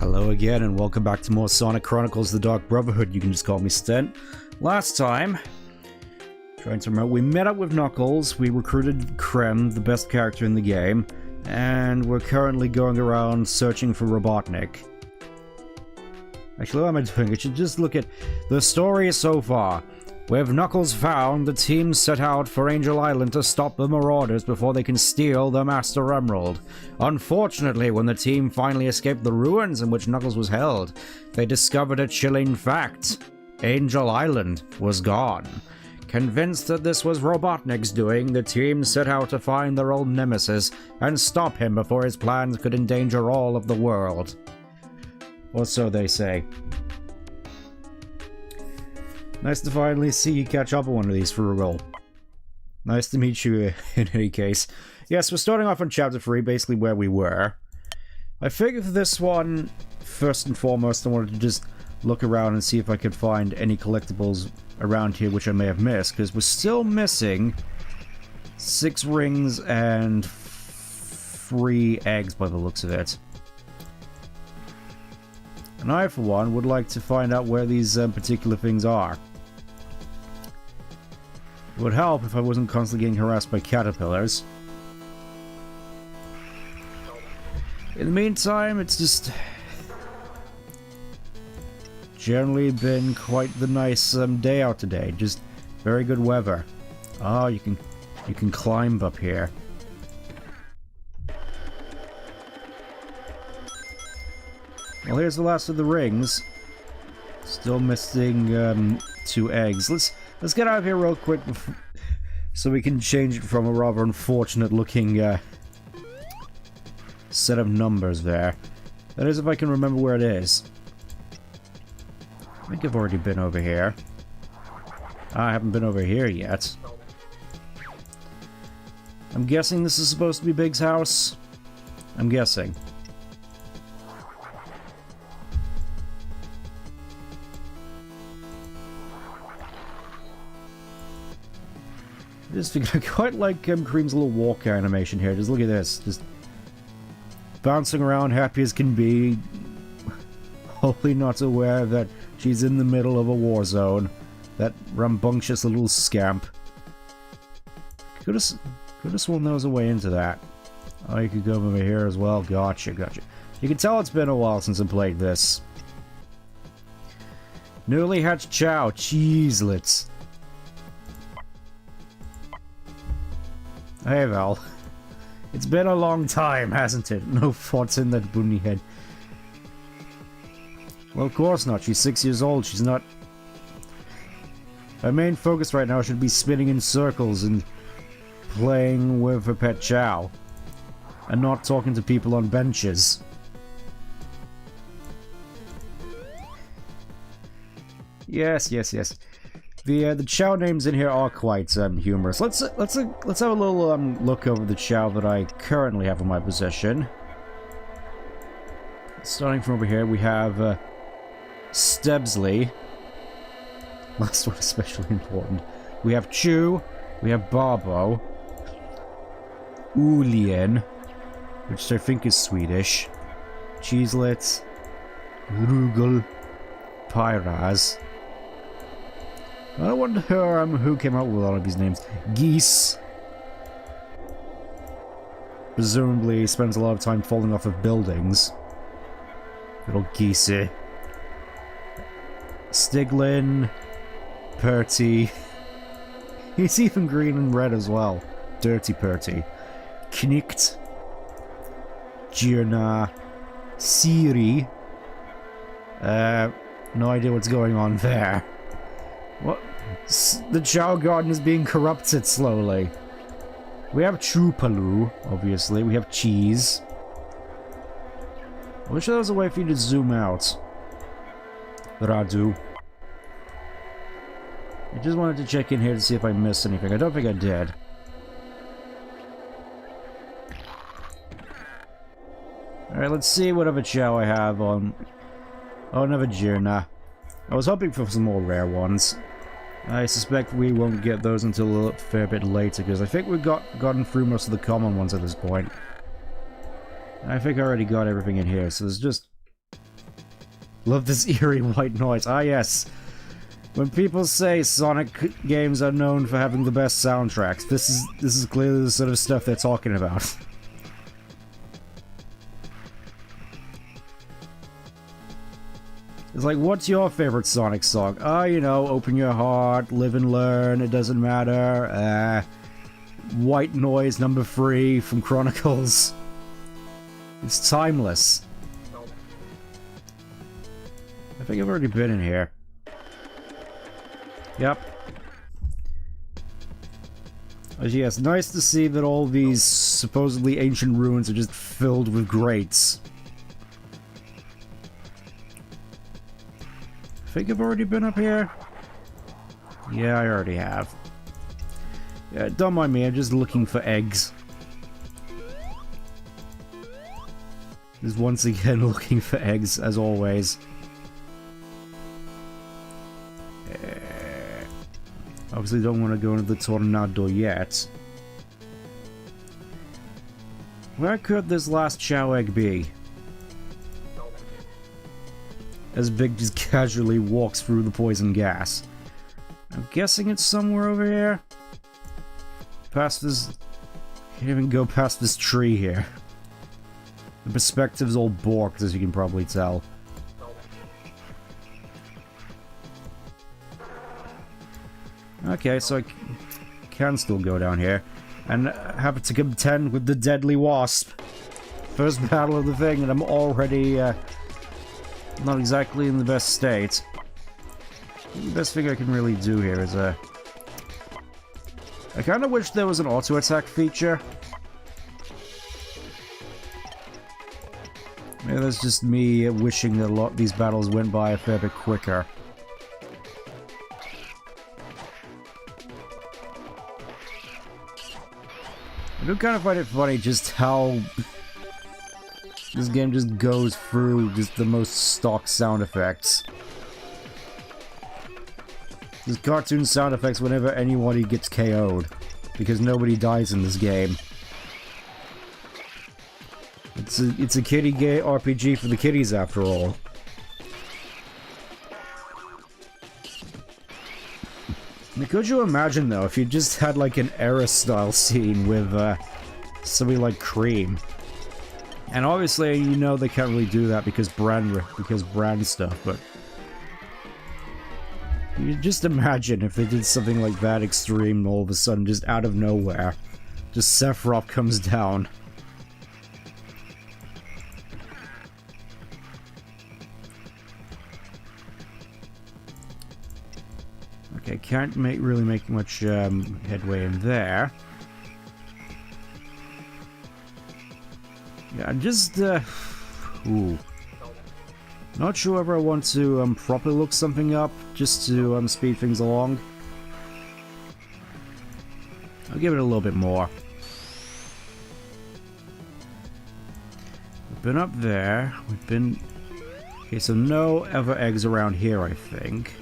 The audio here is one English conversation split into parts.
Hello again, and welcome back to more Sonic Chronicles The Dark Brotherhood. You can just call me Stent. Last time, trying to remember, we met up with Knuckles, we recruited Krem, the best character in the game, and we're currently going around searching for Robotnik. Actually, what am I doing? I should just look at the story so far. With Knuckles found, the team set out for Angel Island to stop the Marauders before they can steal the Master Emerald. Unfortunately, when the team finally escaped the ruins in which Knuckles was held, they discovered a chilling fact. Angel Island was gone. Convinced that this was Robotnik's doing, the team set out to find their old nemesis and stop him before his plans could endanger all of the world. Or so they say. Nice to finally see you catch up on one of these for a roll. Nice to meet you in any case. Yes, we're starting off on Chapter 3, basically where we were. I figured for this one, first and foremost, I wanted to just look around and see if I could find any collectibles around here which I may have missed, because we're still missing 6 rings and 3 eggs by the looks of it. And I, for one, would like to find out where these particular things are. It would help if I wasn't constantly getting harassed by caterpillars. In the meantime, it's just generally been quite the nice day out today. Just very good weather. Oh, you can climb up here. Well, here's the last of the rings. Still missing 2 eggs. Let's get out of here real quick so we can change it from a rather unfortunate looking set of numbers there. That is, if I can remember where it is. I think I've already been over here. I haven't been over here yet. I'm guessing this is supposed to be Big's house. I'm guessing. I quite like Cream's little walk animation here. Just look at this. Just bouncing around, happy as can be. Wholly not aware that she's in the middle of a war zone. That rambunctious little scamp. Could have sworn there was a way into that. Oh, you could go over here as well. Gotcha. You can tell it's been a while since I played this. Newly hatched chow. Cheeselets. Hey Val, it's been a long time, hasn't it? No thoughts in that bunny head. Well, of course not. She's 6 years old. She's not... Her main focus right now should be spinning in circles and playing with her pet chow. And not talking to people on benches. Yes. The chow names in here are quite humorous. Let's have a little look over the chow that I currently have in my possession. Starting from over here, we have Stebsley. Last one especially important. We have Chew. We have Barbo. Ulien, which I think is Swedish. Cheeselets. Rugel. Pyraz. I wonder who came up with all of these names. Geese. Presumably spends a lot of time falling off of buildings. Little geese. Stiglin. Purty. He's even green and red as well. Dirty Purty. Knicked. Girna. Siri. No idea what's going on there. What? The Chow Garden is being corrupted slowly. We have Chupaloo, obviously. We have Cheese. I wish there was a way for you to zoom out. Radu. I just wanted to check in here to see if I missed anything. I don't think I did. Alright, let's see what other Chow I have on... Oh, another Jirna. I was hoping for some more rare ones. I suspect we won't get those until a fair bit later, because I think we've gotten through most of the common ones at this point. I think I already got everything in here, so there's just Love this eerie white noise. Ah, yes. When people say Sonic games are known for having the best soundtracks, this is clearly the sort of stuff they're talking about. It's like, what's your favorite Sonic song? Oh, you know, Open Your Heart, Live and Learn, It Doesn't Matter, White Noise number 3 from Chronicles. It's timeless. I think I've already been in here. Yep. Oh, yes, nice to see that all these supposedly ancient ruins are just filled with grates. I think I've already been up here. Yeah, I already have. Yeah, don't mind me, I'm just looking for eggs. Just once again looking for eggs, as always. Obviously don't want to go into the tornado yet. Where could this last Chow egg be? As Big just casually walks through the poison gas. I'm guessing it's somewhere over here. Past this... Can't even go past this tree here. The perspective's all borked, as you can probably tell. Okay, so I can still go down here. And have to contend with the deadly wasp. First battle of the thing, and I'm already not exactly in the best state. The best thing I can really do here is I kind of wish there was an auto attack feature. Maybe that's just me wishing that a lot of these battles went by a fair bit quicker. I do kind of find it funny just how this game just goes through just the most stock sound effects. There's cartoon sound effects whenever anybody gets KO'd, because nobody dies in this game. It's a kiddie gay RPG for the kiddies after all. Now, could you imagine though if you just had like an era style scene with somebody like Cream? And obviously, you know, they can't really do that because brand stuff, but you just imagine if they did something like that extreme and all of a sudden, just out of nowhere, just Sephiroth comes down. Okay, can't really make much headway in there. Yeah, just ooh. Not sure whether I want to properly look something up just to speed things along. I'll give it a little bit more. We've been up there. We've been... Okay, so no other eggs around here, I think.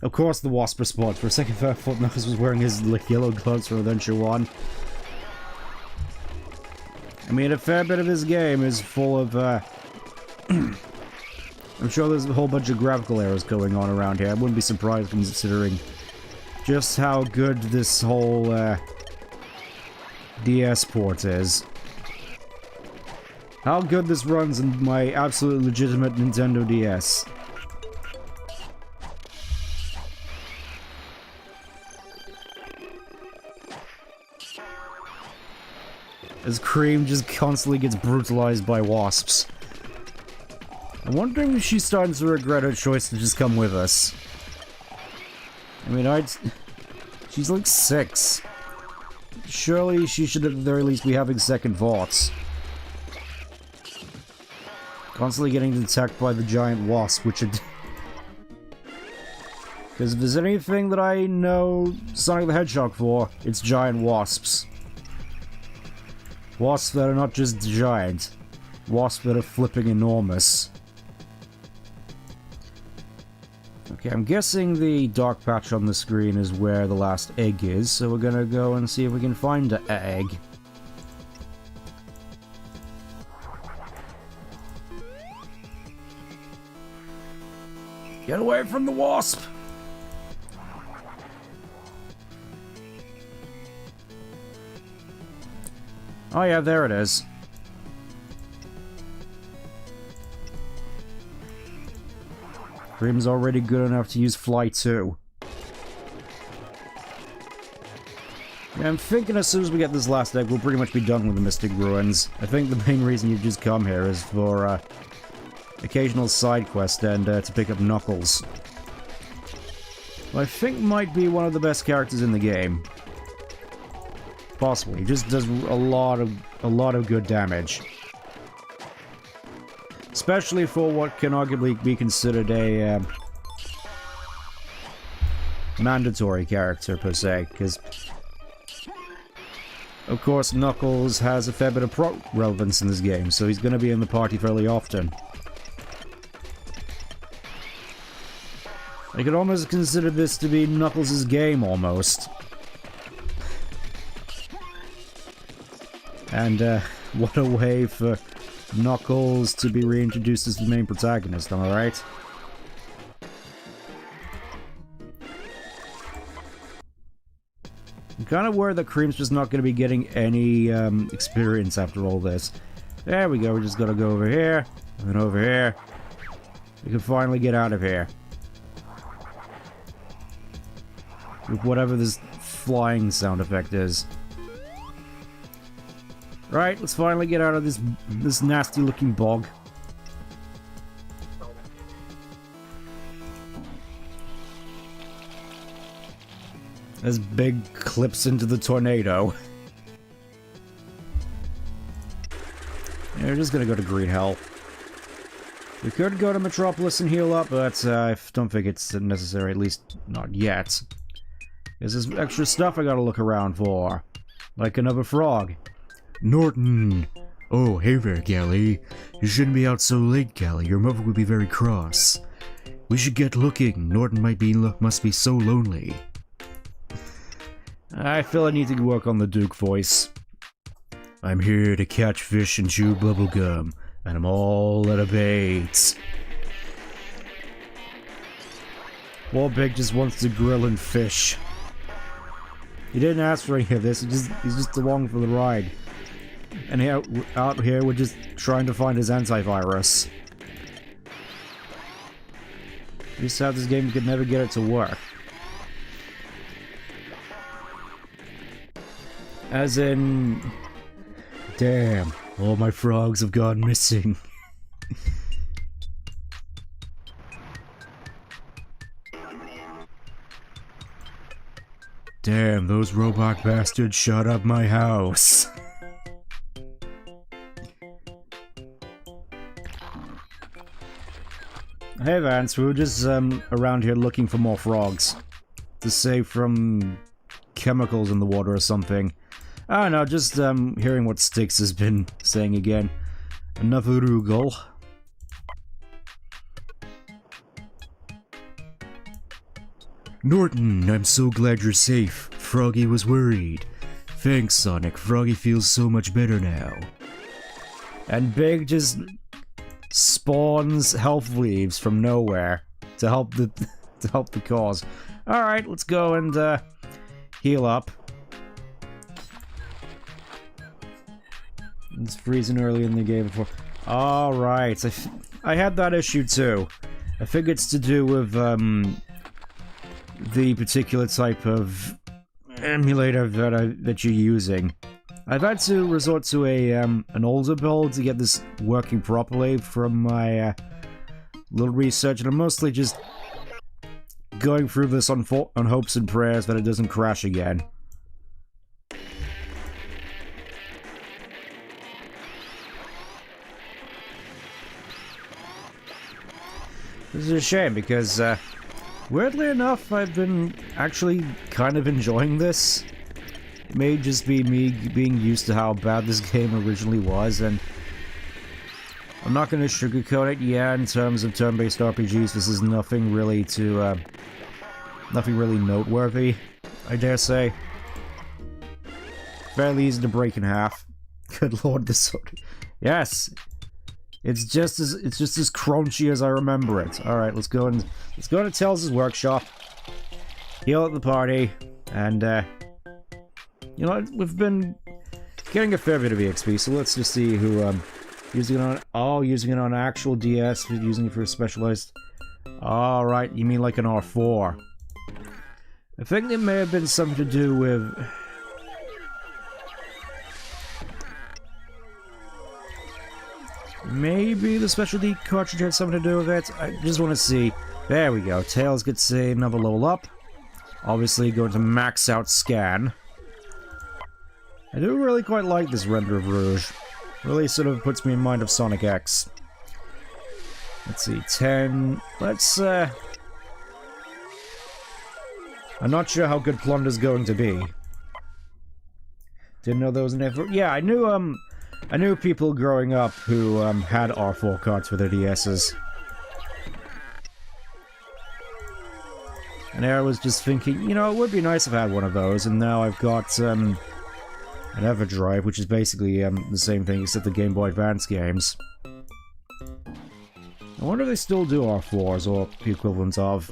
Of course the wasp responds. For a second I thought Knuckles was wearing his yellow gloves from Adventure 1. I mean, a fair bit of this game is full of, I'm sure there's a whole bunch of graphical errors going on around here. I wouldn't be surprised considering just how good this whole, DS port is. How good this runs in my absolutely legitimate Nintendo DS. As Cream just constantly gets brutalized by wasps. I'm wondering if she's starting to regret her choice to just come with us. I mean, she's like 6. Surely she should at the very least be having second thoughts. Constantly getting attacked by the giant wasp, which it... Because if there's anything that I know Sonic the Hedgehog for, it's giant wasps. Wasps that are not just giant. Wasps that are flipping enormous. Okay, I'm guessing the dark patch on the screen is where the last egg is, so we're gonna go and see if we can find an egg. Get away from the wasp! Oh yeah, there it is. Cream's already good enough to use Fly too. Yeah, I'm thinking as soon as we get this last egg, we'll pretty much be done with the Mystic Ruins. I think the main reason you've just come here is for, occasional side quest and, to pick up Knuckles. Who I think might be one of the best characters in the game. Possibly. He just does a lot of good damage. Especially for what can arguably be considered a, mandatory character, per se, because of course, Knuckles has a fair bit of relevance in this game, so he's going to be in the party fairly often. I could almost consider this to be Knuckles' game, almost. And, what a way for Knuckles to be reintroduced as the main protagonist, am I right? I'm kind of worried that Cream's just not going to be getting any experience after all this. There we go, we just gotta go over here, and then over here. We can finally get out of here. With whatever this flying sound effect is. Right, let's finally get out of this nasty looking bog. As Big clips into the tornado. Yeah, we're just gonna go to Green Hell. We could go to Metropolis and heal up, but I don't think it's necessary, at least not yet. There's this extra stuff I gotta look around for. Like another frog. Norton! Oh, hey there, Gally. You shouldn't be out so late, Gally. Your mother would be very cross. We should get looking. Norton must be so lonely. I feel I need to work on the Duke voice. I'm here to catch fish and chew bubblegum, and I'm all out of bait. Poor Big just wants to grill and fish. He didn't ask for any of this, he's just along for the ride. And out here, we're just trying to find his antivirus. Just how this game could never get it to work. As in... Damn, all my frogs have gone missing. Damn, those robot bastards shot up my house. Hey Vance, we were just around here looking for more frogs. To save from chemicals in the water or something. I don't know, just hearing what Styx has been saying again. Another Rugal. Norton, I'm so glad you're safe. Froggy was worried. Thanks, Sonic. Froggy feels so much better now. And Big just spawns health leaves from nowhere to help the cause. All right, let's go and heal up. It's freezing early in the game before. All right, I had that issue too. I think it's to do with the particular type of emulator that you're using. I've had to resort to an older build to get this working properly from my little research, and I'm mostly just going through this on hopes and prayers that it doesn't crash again. This is a shame because, weirdly enough, I've been actually kind of enjoying this. It may just be me being used to how bad this game originally was, and I'm not going to sugarcoat it. Yeah, in terms of turn-based RPGs, this is nothing really nothing really noteworthy, I dare say. Fairly easy to break in half. Good lord, this... Yes! It's just as crunchy as I remember it. All right, let's go to Tails' workshop. Heal at the party, and you know, we've been getting a fair bit of EXP, so let's just see who using it on actual DS, using it for a specialized. All right, you mean like an R4? I think it may have been something to do with. Maybe the specialty cartridge had something to do with it. I just want to see. There we go. Tails gets another level up. Obviously, going to max out scan. I do really quite like this render of Rouge. Really sort of puts me in mind of Sonic X. Let's see, 10. Let's, I'm not sure how good Plunder's going to be. Didn't know there was an effort. Yeah, I knew people growing up who, had R4 cards for their DS's. And I was just thinking, you know, it would be nice if I had one of those, and now I've got, an EverDrive, which is basically, the same thing except the Game Boy Advance games. I wonder if they still do R4s, or the equivalent of.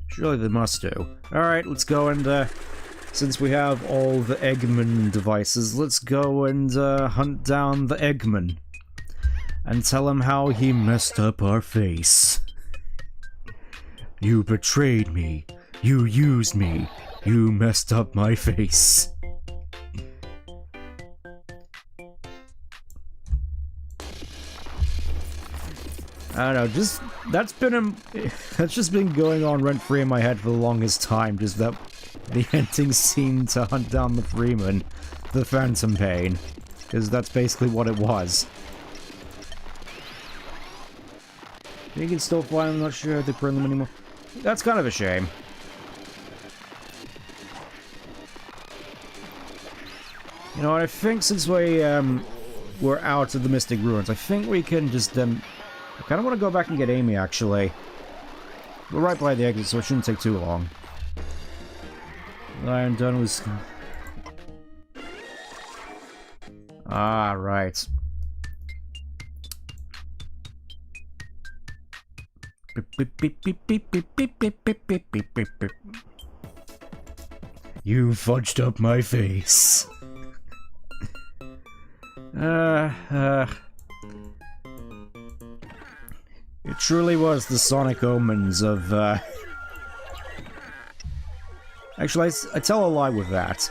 Surely they must do. Alright, let's go and, since we have all the Eggman devices, let's go and, hunt down the Eggman. And tell him how he messed up our face. You betrayed me. You used me. You messed up my face. I don't know, just that's just been going on rent-free in my head for the longest time, just that the ending scene to hunt down the Freeman, the Phantom Pain, because that's basically what it was. You can still fly, I'm not sure if they print them anymore. That's kind of a shame. You know, I think since we're out of the Mystic Ruins, I think we can just, I kind of want to go back and get Amy, actually. We're right by the exit, so it shouldn't take too long. I'm done with... Ah, right. You fudged up my face. It truly was the Sonic omens of, Actually, I tell a lie with that.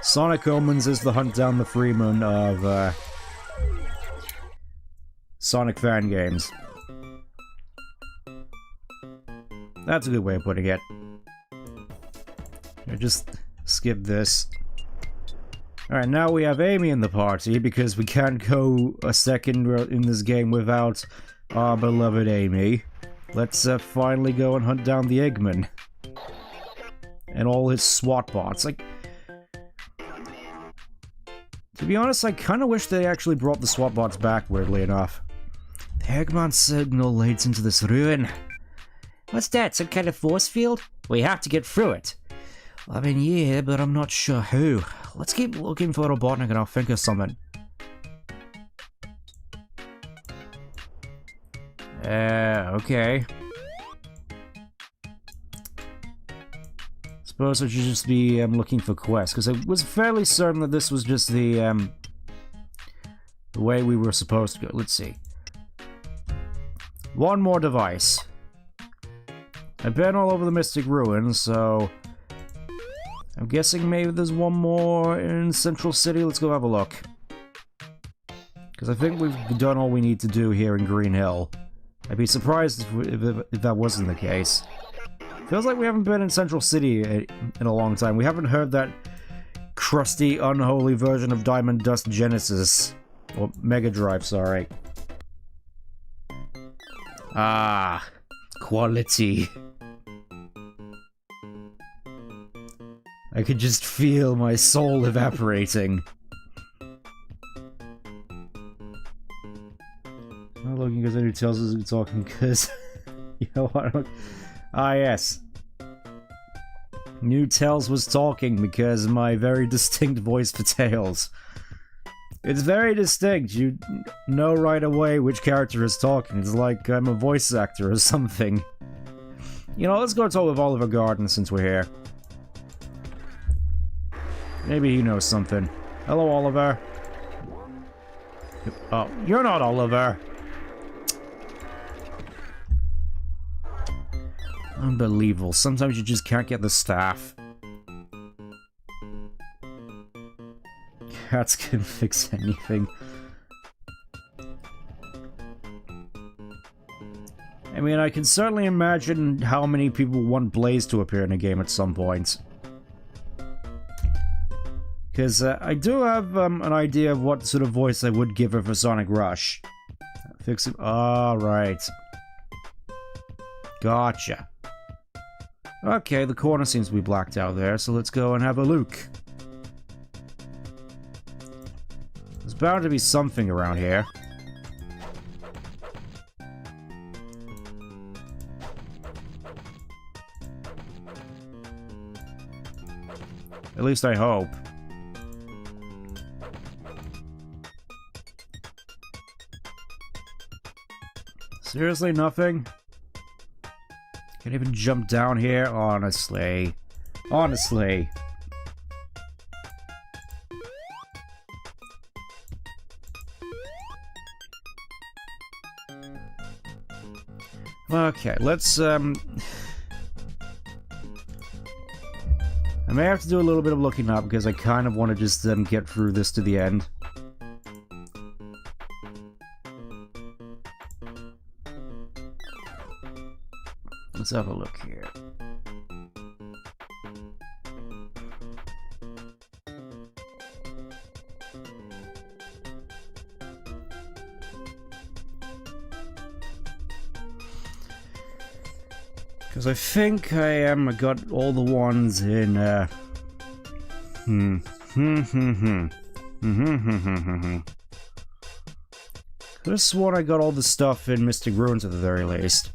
Sonic Omens is the hunt down the Freeman of, Sonic fan games. That's a good way of putting it. I just skip this. Alright, now we have Amy in the party, because we can't go a second in this game without our beloved Amy. Let's finally go and hunt down the Eggman. And all his SWAT bots. Like, to be honest, I kind of wish they actually brought the SWAT bots back, weirdly enough. The Eggman signal leads into this ruin. What's that, some kind of force field? We have to get through it. I mean, yeah, but I'm not sure who. Let's keep looking for Robotnik and I'll think of something. Okay. Suppose I should just be looking for quests, because I was fairly certain that this was just the way we were supposed to go. Let's see. One more device. I've been all over the Mystic Ruins, so I'm guessing maybe there's one more in Central City. Let's go have a look. Because I think we've done all we need to do here in Green Hill. I'd be surprised if that wasn't the case. Feels like we haven't been in Central City in a long time. We haven't heard that crusty, unholy version of Diamond Dust Genesis. Or Mega Drive, sorry. Ah, quality. I could just feel my soul evaporating. I'm not looking because I knew Tails isn't talking because... you know what? Ah, yes. Knew Tails was talking because of my very distinct voice for Tails. It's very distinct. You know right away which character is talking. It's like I'm a voice actor or something. You know, let's go talk with Oliver Garden since we're here. Maybe he knows something. Hello, Oliver. Oh, you're not Oliver. Unbelievable. Sometimes you just can't get the staff. Cats can fix anything. I mean, I can certainly imagine how many people want Blaze to appear in a game at some point. Because I do have an idea of what sort of voice I would give her for Sonic Rush. Fix it. Alright. Gotcha. Okay, the corner seems to be blacked out there, so let's go and have a look. There's bound to be something around here. At least I hope. Seriously, nothing? Can't even jump down here? Honestly. Honestly. Okay, let's, I may have to do a little bit of looking up because I kind of want to just get through this to the end. Let's have a look here. Because I think I got all the ones in, Could have sworn I got all the stuff in Mystic Ruins at the very least.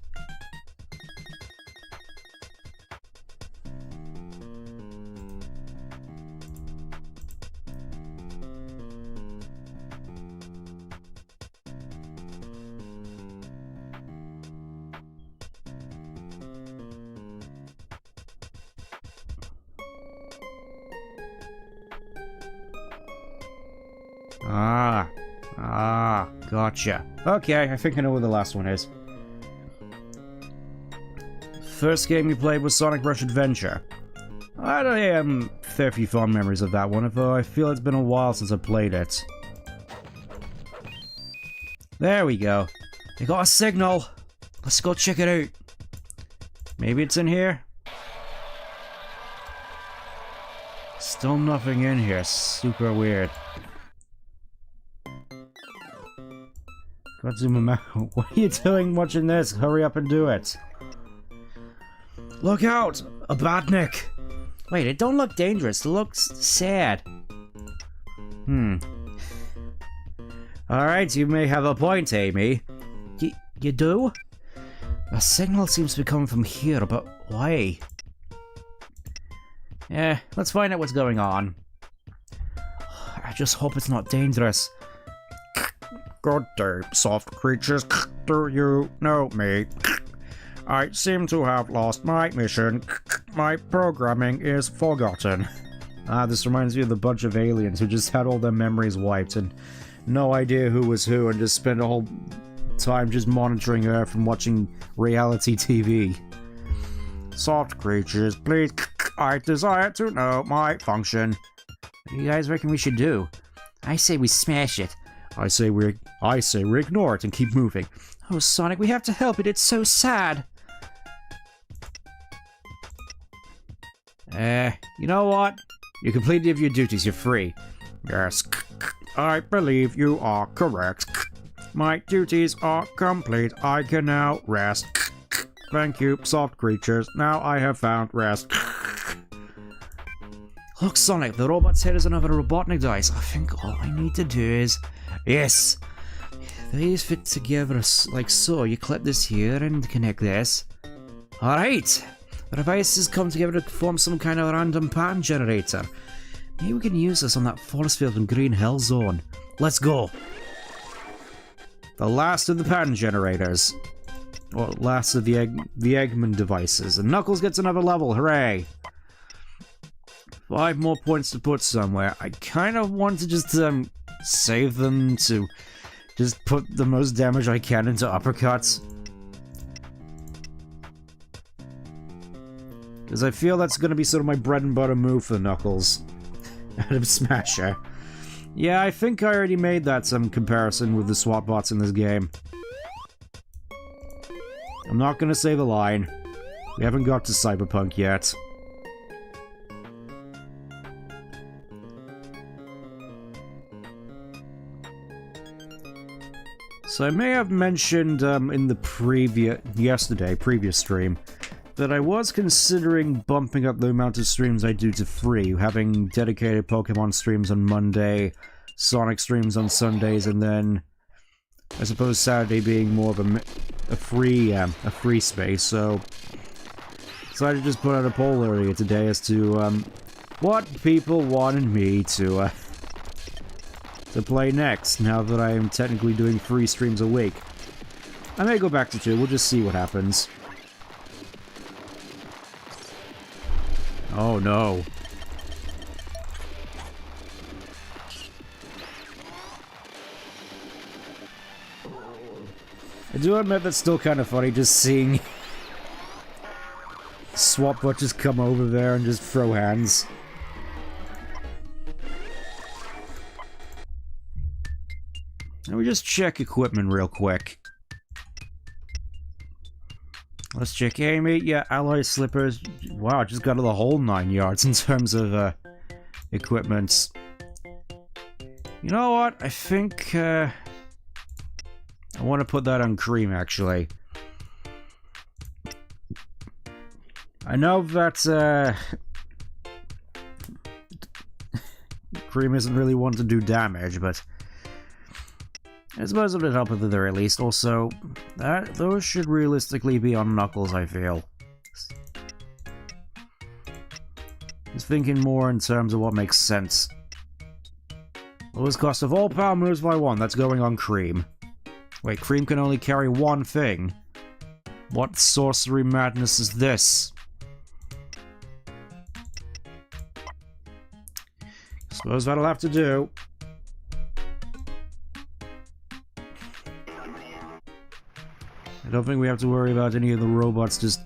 Gotcha. Okay, I think I know where the last one is. First game you played was Sonic Rush Adventure. I don't have fair few fond memories of that one, although I feel it's been a while since I played it. There we go. I got a signal. Let's go check it out. Maybe it's in here? Still nothing in here. Super weird. Gotta zoom him out. What are you doing watching this? Hurry up and do it. Look out! A badnik! Wait, it don't look dangerous. It looks sad. Alright, you may have a point, Amy. You do? A signal seems to be coming from here, but why? Yeah, let's find out what's going on. I just hope it's not dangerous. Good day, soft creatures. Do you know me? I seem to have lost my mission. My programming is forgotten. This reminds me of the bunch of aliens who just had all their memories wiped and no idea who was who and just spent a whole time just monitoring Earth and watching reality TV. Soft creatures, please. I desire to know my function. What do you guys reckon we should do? I say we smash it. I say we ignore it and keep moving. Oh, Sonic, we have to help it. It's so sad. You know what? You completed your duties. You're free. Yes, I believe you are correct. My duties are complete. I can now rest. Thank you, soft creatures. Now I have found rest. Look, Sonic, the robot's head is another Robotnik dice. I think all I need to do is... Yes! These fit together like so. You clip this here and connect this. Alright! The devices come together to form some kind of random pattern generator. Maybe we can use this on that force field in Green Hill Zone. Let's go. The last of the pattern generators. Or last of the Eggman devices. And Knuckles gets another level, hooray! 5 more points to put somewhere. I kind of want to just save them to just put the most damage I can into uppercuts. Because I feel that's going to be sort of my bread and butter move for Knuckles. Out of Smasher. Yeah, I think I already made that some comparison with the SWAT bots in this game. I'm not going to say the line. We haven't got to Cyberpunk yet. So I may have mentioned in the previous stream, that I was considering bumping up the amount of streams I do to free, having dedicated Pokemon streams on Monday, Sonic streams on Sundays, and then I suppose Saturday being more of a free space. So decided to just put out a poll earlier today as to what people wanted me to play next, now that I am technically doing 3 streams a week. I may go back to 2, we'll just see what happens. Oh no. I do admit that's still kind of funny, just seeing SWAT just come over there and just throw hands. Let me just check equipment real quick. Let's check Amy. Yeah, alloy slippers. Wow, just got the whole 9 yards in terms of equipment. You know what? I think I want to put that on Cream, actually. I know that Cream isn't really one to do damage, but I suppose it would help at the very least. Also, those should realistically be on Knuckles, I feel. Just thinking more in terms of what makes sense. Lowest cost of all power moves by 1, that's going on Cream. Wait, Cream can only carry 1 thing? What sorcery madness is this? Suppose that'll have to do. I don't think we have to worry about any of the robots just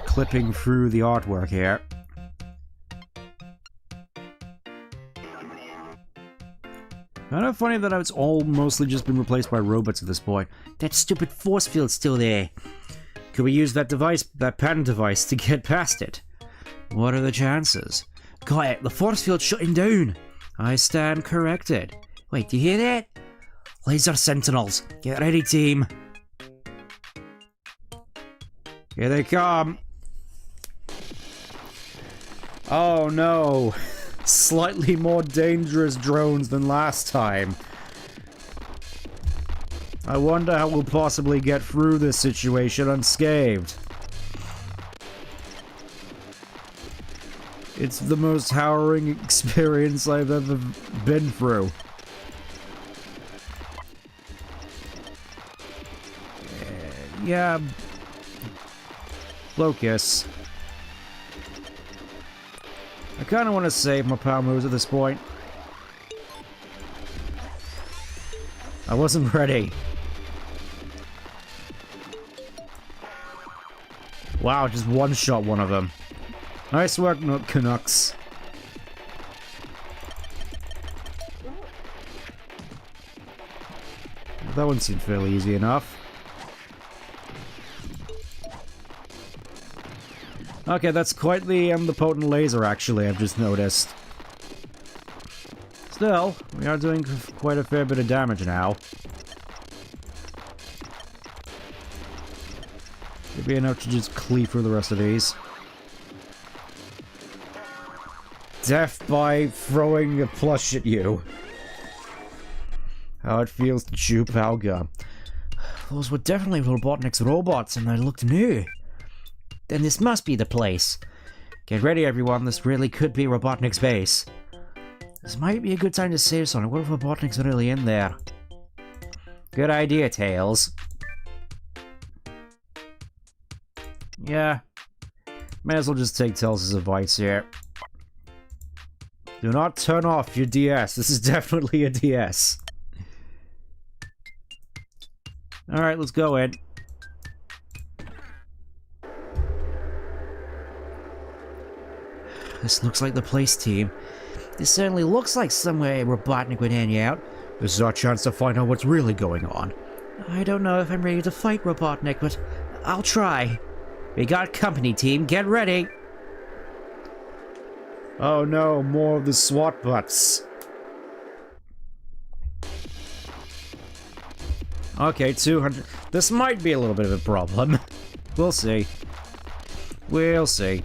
clipping through the artwork here. Kind of funny that it's all mostly just been replaced by robots at this point. That stupid force field's still there. Could we use that device, that pattern device, to get past it? What are the chances? Got it, the force field's shutting down. I stand corrected. Wait, do you hear that? Laser sentinels, get ready, team. Here they come. Oh no. Slightly more dangerous drones than last time. I wonder how we'll possibly get through this situation unscathed. It's the most harrowing experience I've ever been through. Yeah. Locus. I kind of want to save my power moves at this point. I wasn't ready. Wow, just one-shot one of them. Nice work, Canucks. That one seemed fairly easy enough. Okay, that's quite the potent laser, actually, I've just noticed. Still, we are doing quite a fair bit of damage now. Should be enough to just cleave through the rest of these. Death by throwing a plush at you. How it feels to chew power gum. Those were definitely Robotnik's robots, and they looked new. Then this must be the place. Get ready, everyone. This really could be Robotnik's base. This might be a good time to save Sonic. What if Robotnik's really in there? Good idea, Tails. Yeah. May as well just take Tails' advice here. Do not turn off your DS. This is definitely a DS. Alright, let's go in. This looks like the place, team. This certainly looks like somewhere Robotnik would hang out. This is our chance to find out what's really going on. I don't know if I'm ready to fight Robotnik, but I'll try. We got company, team. Get ready. Oh no, more of the SWAT butts. Okay, 200. This might be a little bit of a problem. We'll see. We'll see.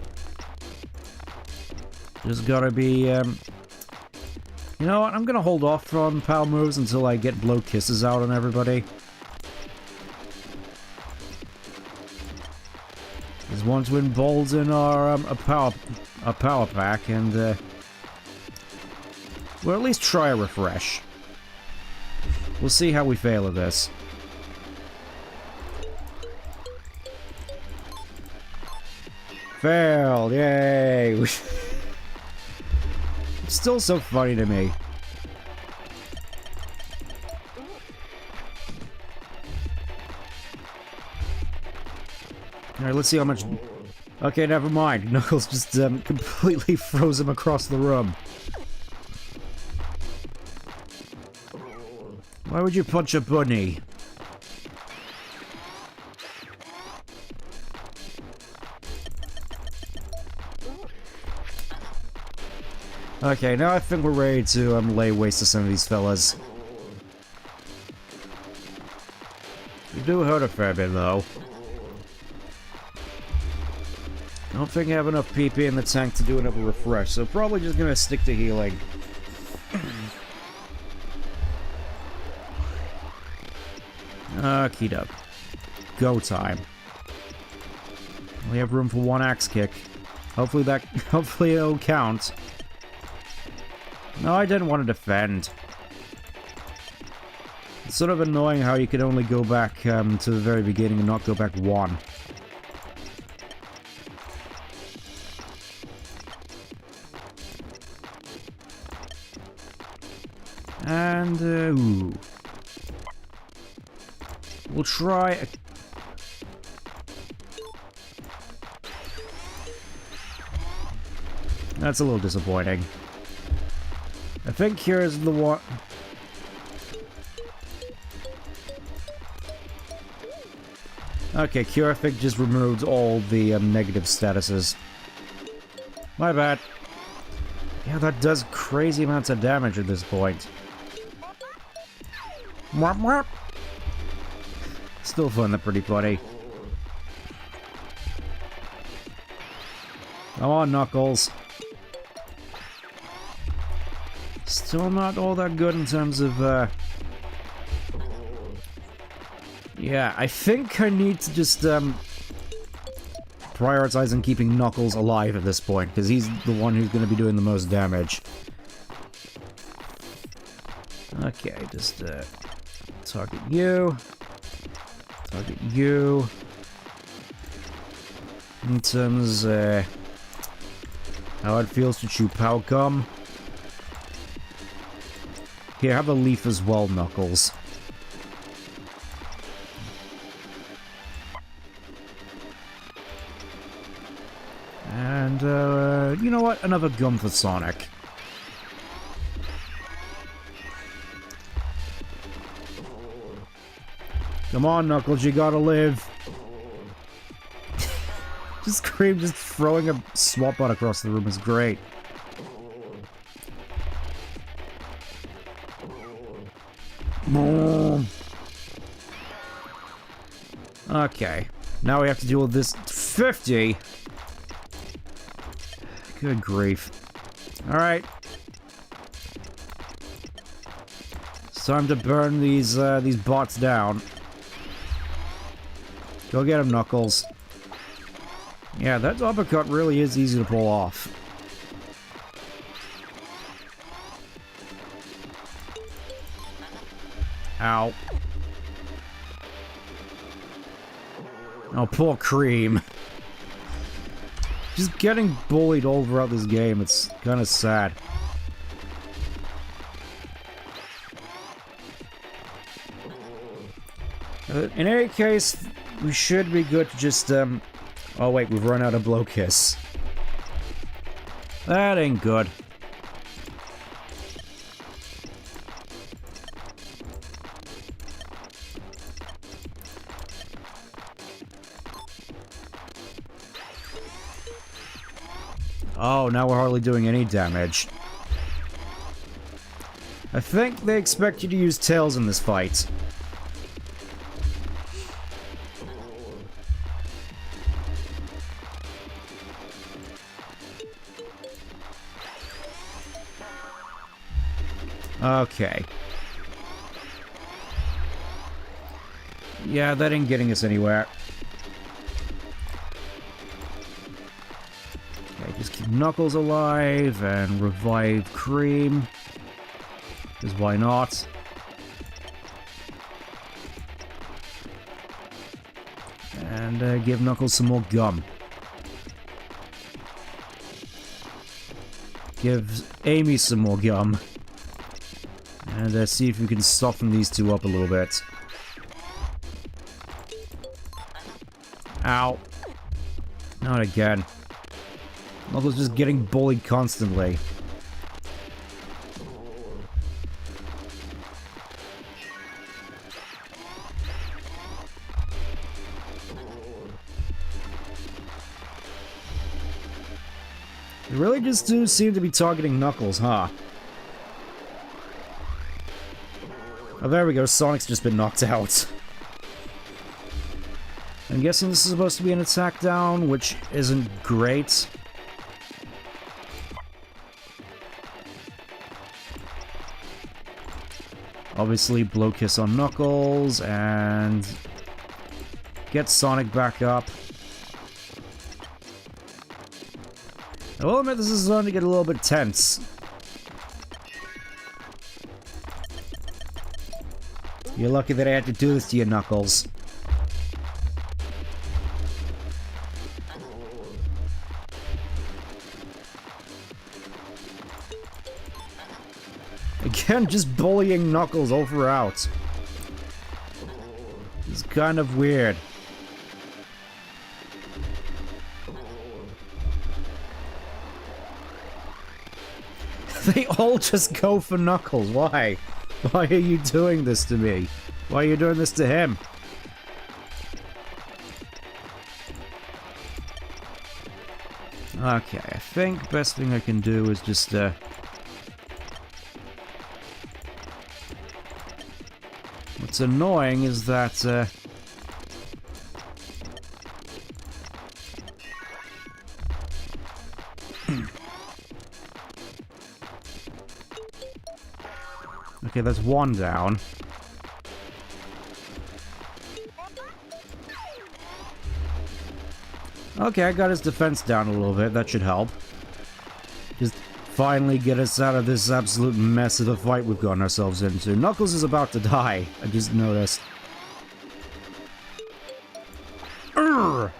Just gotta be, You know what? I'm gonna hold off on power moves until I get blow kisses out on everybody. Just want to embolden our a power pack and we'll at least try a refresh. We'll see how we fail at this. Failed! Yay! It's still so funny to me. Alright, let's see how much... Okay, never mind. Knuckles just completely froze him across the room. Why would you punch a bunny? Okay, now I think we're ready to lay waste to some of these fellas. We do hurt a fair bit, though. I don't think I have enough PP in the tank to do another refresh, so probably just gonna stick to healing. Okie doke. Go time. We have room for one axe kick. Hopefully it'll count. No, I didn't want to defend. It's sort of annoying how you could only go back to the very beginning and not go back one. And, ooh. We'll try a... That's a little disappointing. I think here's the one... Okay, Cure, I think, just removed all the negative statuses. My bad. Yeah, that does crazy amounts of damage at this point. Mwah, mwah. Still fun, they're pretty funny. Come on, Knuckles. Still not all that good in terms of, Yeah, I think I need to just, prioritize on keeping Knuckles alive at this point, because he's the one who's going to be doing the most damage. Okay, just, target you. Target you. In terms, how it feels to chew power gum. Here, have a leaf as well, Knuckles. And, you know what? Another gum for Sonic. Come on, Knuckles, you gotta live. Just Cream just throwing a swap bot across the room is great. Okay. Now we have to deal with this 50. Good grief. Alright. It's time to burn these bots down. Go get him, Knuckles. Yeah, that uppercut really is easy to pull off. Ow. Oh, poor Cream. Just getting bullied all throughout this game. It's kind of sad. In any case, we should be good to just, oh wait, we've run out of blow kiss. That ain't good. Oh, now we're hardly doing any damage. I think they expect you to use tails in this fight. Okay. Yeah, that ain't getting us anywhere. Okay, just keep Knuckles alive and revive Cream. Because why not? And give Knuckles some more gum. Give Amy some more gum. And see if we can soften these two up a little bit. Ow. Not again. Knuckles just getting bullied constantly. They really just do seem to be targeting Knuckles, huh? Oh, there we go. Sonic's just been knocked out. I'm guessing this is supposed to be an attack down, which isn't great. Obviously, blow kiss on Knuckles, and get Sonic back up. I will admit this is starting to get a little bit tense. You're lucky that I had to do this to you, Knuckles. Again, just bullying Knuckles over out. It's kind of weird. They all just go for Knuckles. Why? Why are you doing this to me? Why are you doing this to him? Okay, I think best thing I can do is just, what's annoying is that, okay, that's one down. Okay, I got his defense down a little bit. That should help. Just finally get us out of this absolute mess of a fight we've gotten ourselves into. Knuckles is about to die. I just noticed. Urgh!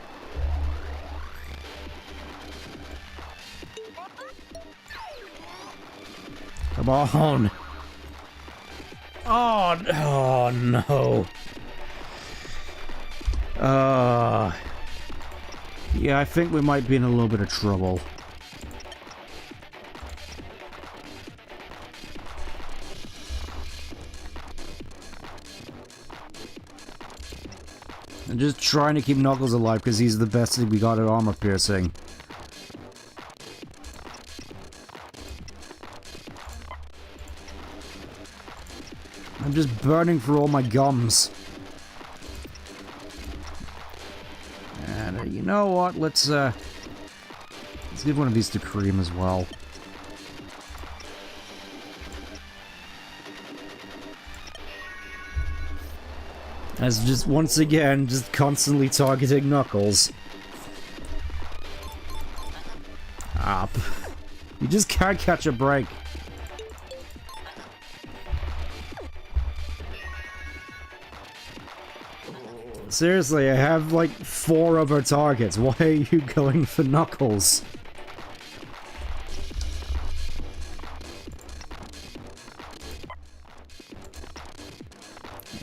Come on! Oh no. Yeah, I think we might be in a little bit of trouble. I'm just trying to keep Knuckles alive because he's the best thing we got at armor piercing. I'm just burning through all my gums. And you know what? Let's give one of these to Cream as well. As just once again, just constantly targeting Knuckles. Up. You just can't catch a break. Seriously, I have like 4 other targets. Why are you going for Knuckles?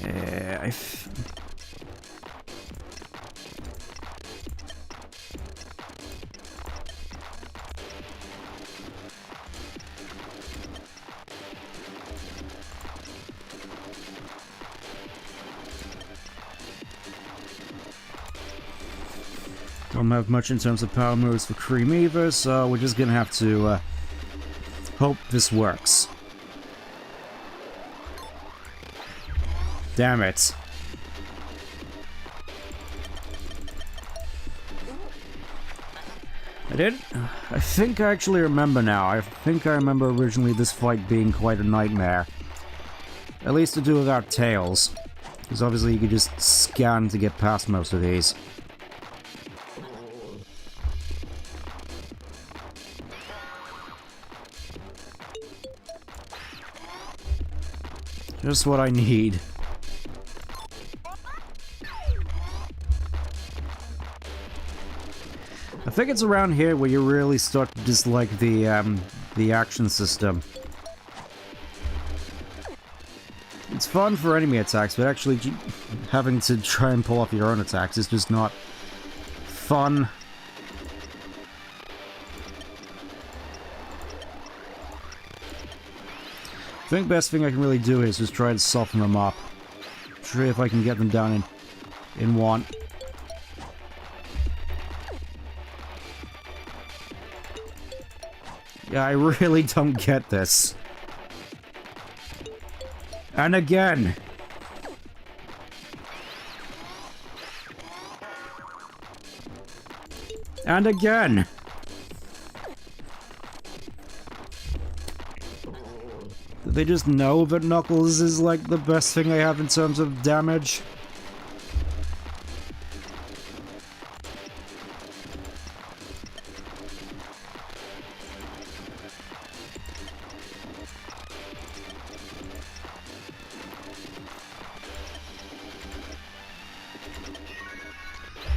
Yeah, don't have much in terms of power moves for Cream either, so we're just gonna have to hope this works. Damn it. I think I actually remember now. I think I remember originally this fight being quite a nightmare. At least to do without tails. Because obviously you could just scan to get past most of these. Just what I need. I think it's around here where you really start to dislike the action system. It's fun for enemy attacks, but actually having to try and pull off your own attacks is just not fun. I think best thing I can really do is just try and soften them up. See if I can get them down in one. Yeah, I really don't get this. And again. And again. Do they just know that Knuckles is like the best thing I have in terms of damage?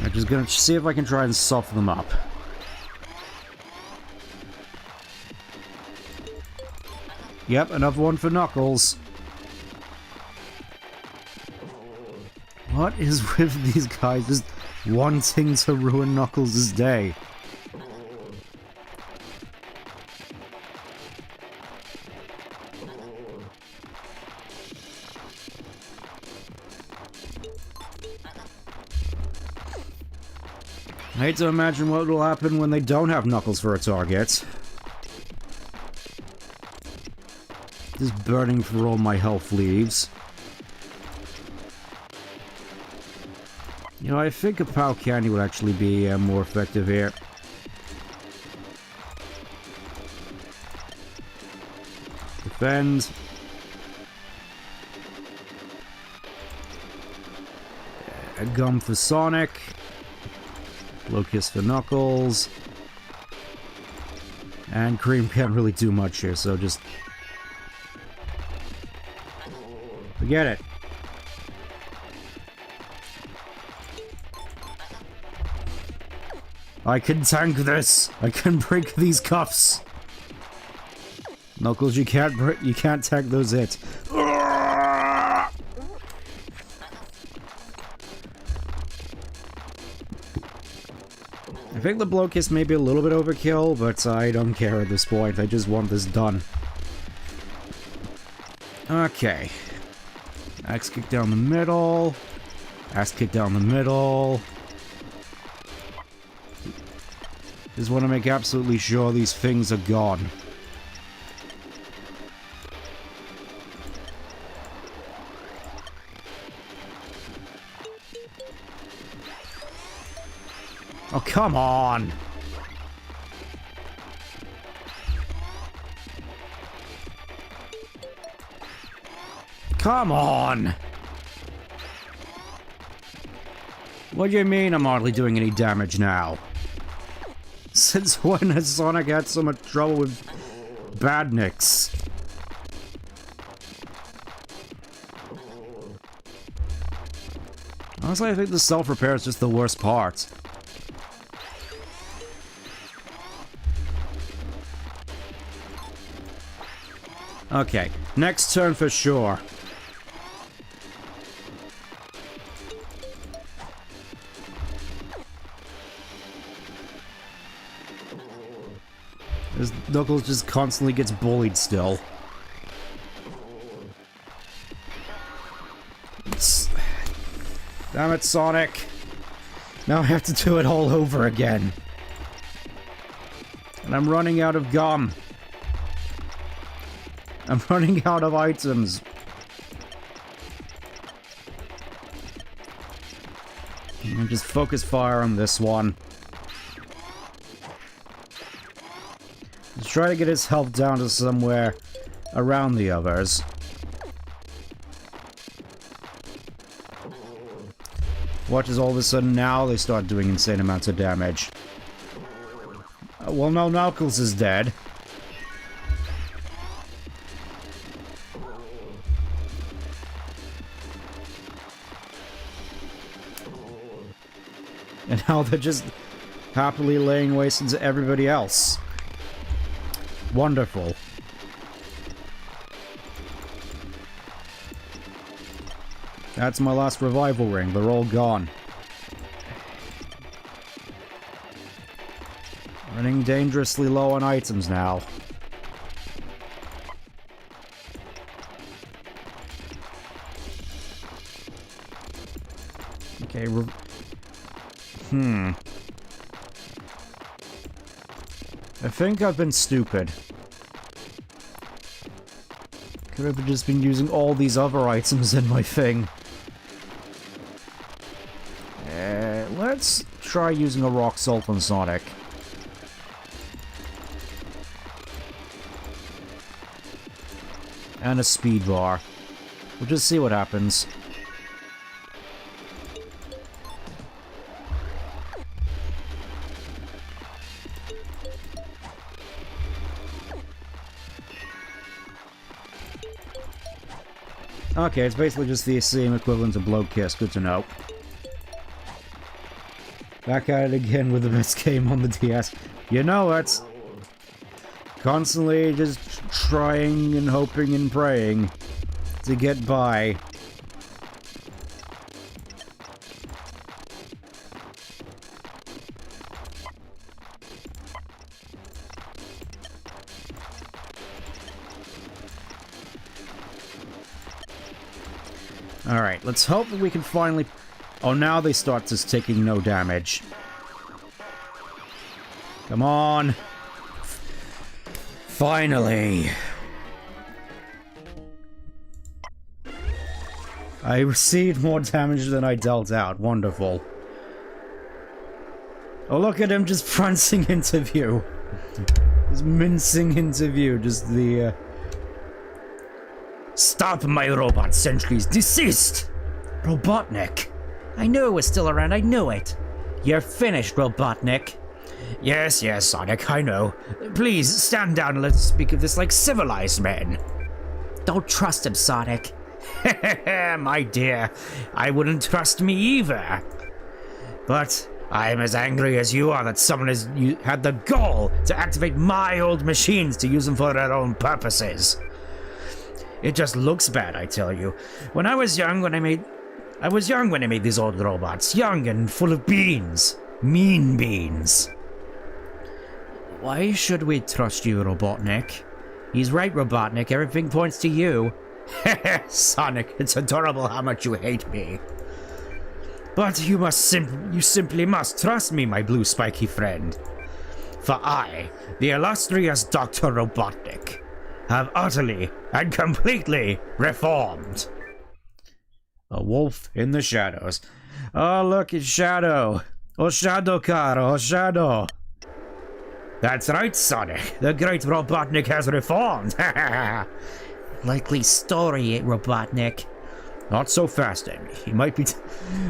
I'm just gonna see if I can try and soften them up. Yep, another one for Knuckles. What is with these guys just wanting to ruin Knuckles' day? I hate to imagine what will happen when they don't have Knuckles for a target. Just burning for all my health leaves. You know, I think a Pow Candy would actually be more effective here. Defend. A Gum for Sonic. Blow Kiss for Knuckles. And Cream can't really do much here, so just... forget it. I can tank this. I can break these cuffs. Knuckles, you can't tank those hits. I think the blow kiss may be a little bit overkill, but I don't care at this point. I just want this done. Okay. Axe kick down the middle. Axe kick down the middle. Just want to make absolutely sure these things are gone. Oh, come on! Come on! What do you mean I'm hardly doing any damage now? Since when has Sonic had so much trouble with badniks? Honestly, I think the self-repair is just the worst part. Okay, next turn for sure. This Knuckles just constantly gets bullied still. Damn it, Sonic. Now I have to do it all over again. And I'm running out of gum. I'm running out of items. And just focus fire on this one. Let's try to get his health down to somewhere around the others. Watch as all of a sudden now they start doing insane amounts of damage. Well, no, Knuckles is dead. And now they're just happily laying waste into everybody else. Wonderful. That's my last revival ring. They're all gone. Running dangerously low on items now. Okay, I think I've been stupid. Could have just been using all these other items in my thing. Let's try using a rock salt on Sonic. And a speed bar. We'll just see what happens. Okay, it's basically just the same equivalent of Blow Kiss. Good to know. Back at it again with the best game on the DS. You know it. Constantly just trying and hoping and praying to get by. Alright, let's hope that we can finally... Oh, now they start just taking no damage. Come on. Finally. I received more damage than I dealt out. Wonderful. Oh, look at him just prancing into view. Just mincing into view. Just the, Stop, my robot sentries! Desist! Robotnik! I knew it was still around, I knew it! You're finished, Robotnik. Yes, yes, Sonic, I know. Please, stand down and let's speak of this like civilized men. Don't trust him, Sonic. My dear, I wouldn't trust me either. But I'm as angry as you are that someone has had the gall to activate my old machines to use them for their own purposes. It just looks bad, I tell you. When I was young when I made these old robots. Young and full of beans. Mean beans. Why should we trust you, Robotnik? He's right, Robotnik. Everything points to you. Sonic, it's adorable how much you hate me. But you simply must trust me, my blue spiky friend. For I, the illustrious Dr. Robotnik, have utterly and completely reformed. A wolf in the shadows. Oh, look, it's Shadow. Oh, Shadow Car, oh, Shadow. That's right, Sonic. The great Robotnik has reformed. Likely story, Robotnik. Not so fast, Amy. He might be...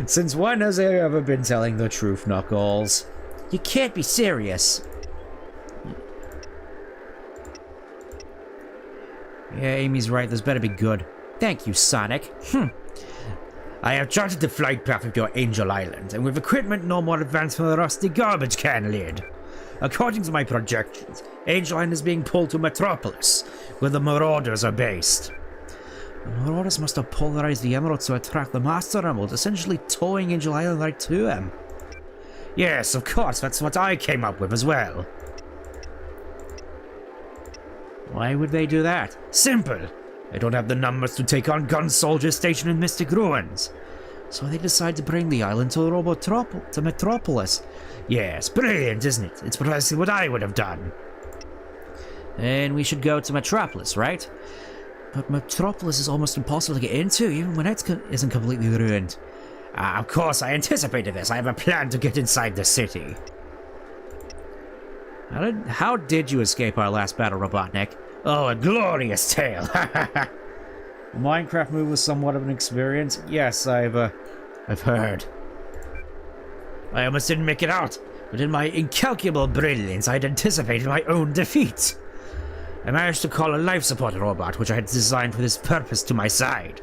Since when has he ever been telling the truth, Knuckles? You can't be serious. Yeah, Amy's right. This better be good. Thank you, Sonic. I have charted the flight path of your Angel Island, and with equipment no more advanced than a rusty garbage can lid. According to my projections, Angel Island is being pulled to Metropolis, where the Marauders are based. The Marauders must have polarized the Emerald to attract the Master Emerald, essentially towing Angel Island right to him. Yes, of course, that's what I came up with as well. Why would they do that? Simple! They don't have the numbers to take on gun soldiers stationed in Mystic Ruins. So they decide to bring the island to Metropolis. Yes, brilliant, isn't it? It's precisely what I would have done. Then we should go to Metropolis, right? But Metropolis is almost impossible to get into, even when it isn't completely ruined. Of course, I anticipated this. I have a plan to get inside the city. How did you escape our last battle, Robotnik? Oh, a glorious tale! The Minecraft move was somewhat of an experience. Yes, I've heard. I almost didn't make it out, but in my incalculable brilliance, I'd anticipated my own defeat. I managed to call a life support robot, which I had designed for this purpose, to my side.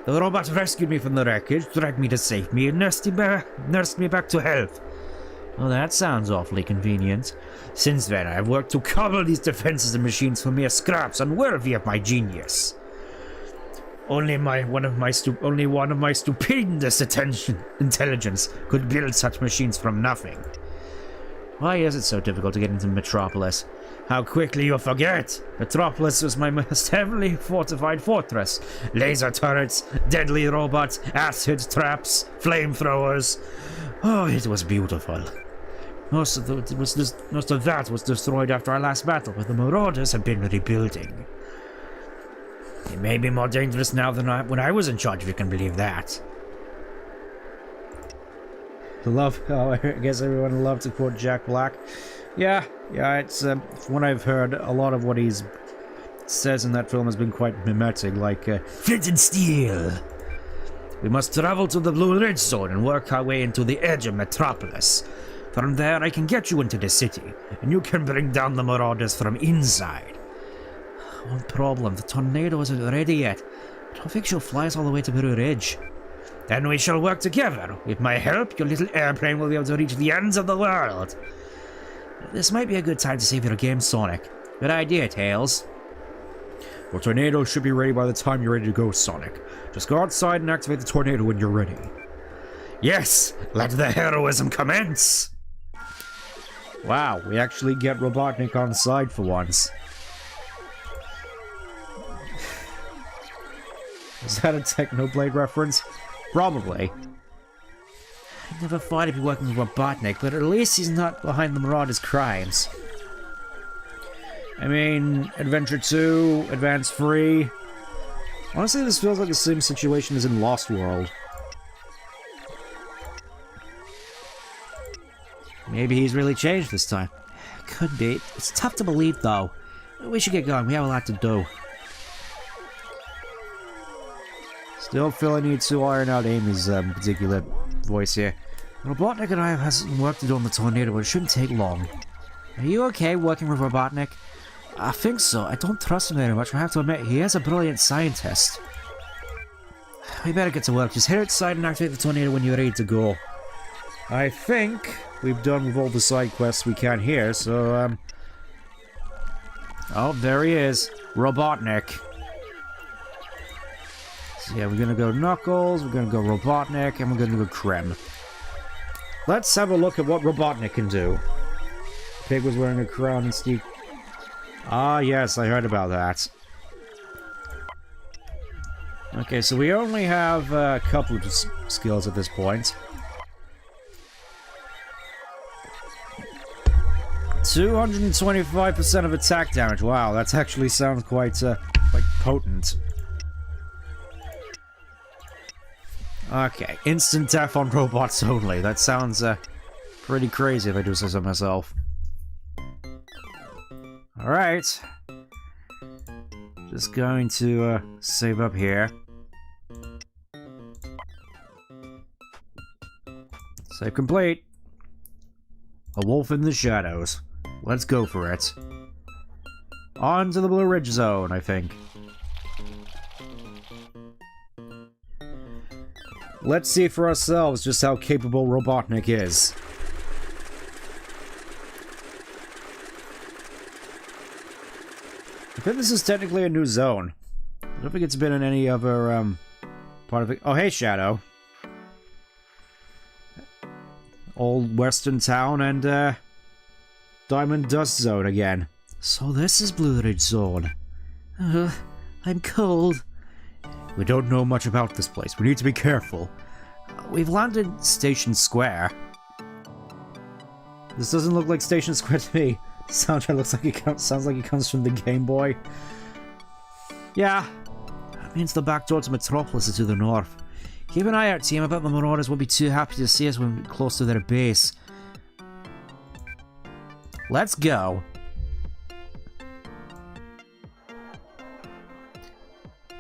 The robot rescued me from the wreckage, dragged me to safety, and nursed me back to health. Well, that sounds awfully convenient. Since then, I have worked to cobble these defenses and machines for mere scraps unworthy of my genius. Only one of my stupendous intelligence could build such machines from nothing. Why is it so difficult to get into Metropolis? How quickly you forget! Metropolis was my most heavily fortified fortress. Laser turrets, deadly robots, acid traps, flamethrowers. Oh, it was beautiful. Most of that was destroyed after our last battle, but the Marauders have been rebuilding. It may be more dangerous now than when I was in charge, if you can believe that. I guess everyone loved to quote Jack Black. Yeah, it's from what I've heard, a lot of what he's says in that film has been quite mimetic, like flint and steel. We must travel to the Blue Ridge Zone and work our way into the edge of Metropolis. From there, I can get you into the city, and you can bring down the Marauders from inside. One problem, the tornado isn't ready yet. I don't think she'll fly us all the way to Blue Ridge. Then we shall work together. With my help, your little airplane will be able to reach the ends of the world. This might be a good time to save your game, Sonic. Good idea, Tails. Your tornado should be ready by the time you're ready to go, Sonic. Just go outside and activate the tornado when you're ready. Yes, let the heroism commence! Wow, we actually get Robotnik on side for once. Is that a Technoblade reference? Probably. I never thought he'd be working with Robotnik, but at least he's not behind the Marauders' crimes. I mean, Adventure 2, Advance 3... Honestly, this feels like the same situation as in Lost World. Maybe he's really changed this time. Could be. It's tough to believe, though. We should get going. We have a lot to do. Still feel I need to iron out Amy's particular voice here. Robotnik and I have some work to do on the tornado, but it shouldn't take long. Are you okay working with Robotnik? I think so. I don't trust him very much, but I have to admit, he is a brilliant scientist. We better get to work. Just head outside and activate the tornado when you're ready to go. I think we've done with all the side quests we can here, so, Oh, there he is. Robotnik. So yeah, we're gonna go Knuckles, we're gonna go Robotnik, and we're gonna go Krem. Let's have a look at what Robotnik can do. Pig was wearing a crown and Steve... Ah, yes, I heard about that. Okay, so we only have a couple of skills at this point. 225% of attack damage. Wow, that actually sounds quite potent. Okay, instant death on robots only. That sounds pretty crazy if I do say so myself. Alright. Just going to save up here. Save complete. A wolf in the shadows. Let's go for it. On to the Blue Ridge Zone, I think. Let's see for ourselves just how capable Robotnik is. I think this is technically a new zone. I don't think it's been in any other, part of it. Oh, hey, Shadow. Old Western Town and, Diamond Dust Zone again. So this is Blue Ridge Zone. I'm cold. We don't know much about this place. We need to be careful. We've landed Station Square. This doesn't look like Station Square to me. Soundtrack looks like it sounds like it comes from the Game Boy. Yeah. That means the back door to Metropolis is to the north. Keep an eye out, team. I bet the Marauders won't be too happy to see us when we're close to their base. Let's go.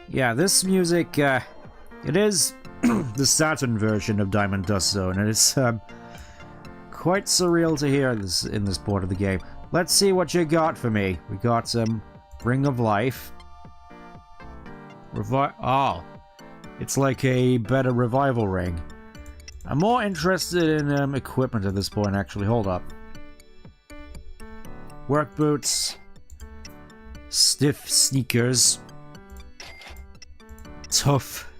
Yeah, this music, it is the Saturn version of Diamond Dust Zone, and it's, quite surreal to hear this in this part of the game. Let's see what you got for me. We got some Ring of Life. Oh, it's like a better revival ring. I'm more interested in equipment at this point, actually. Hold up. Work boots. Stiff sneakers. Tough.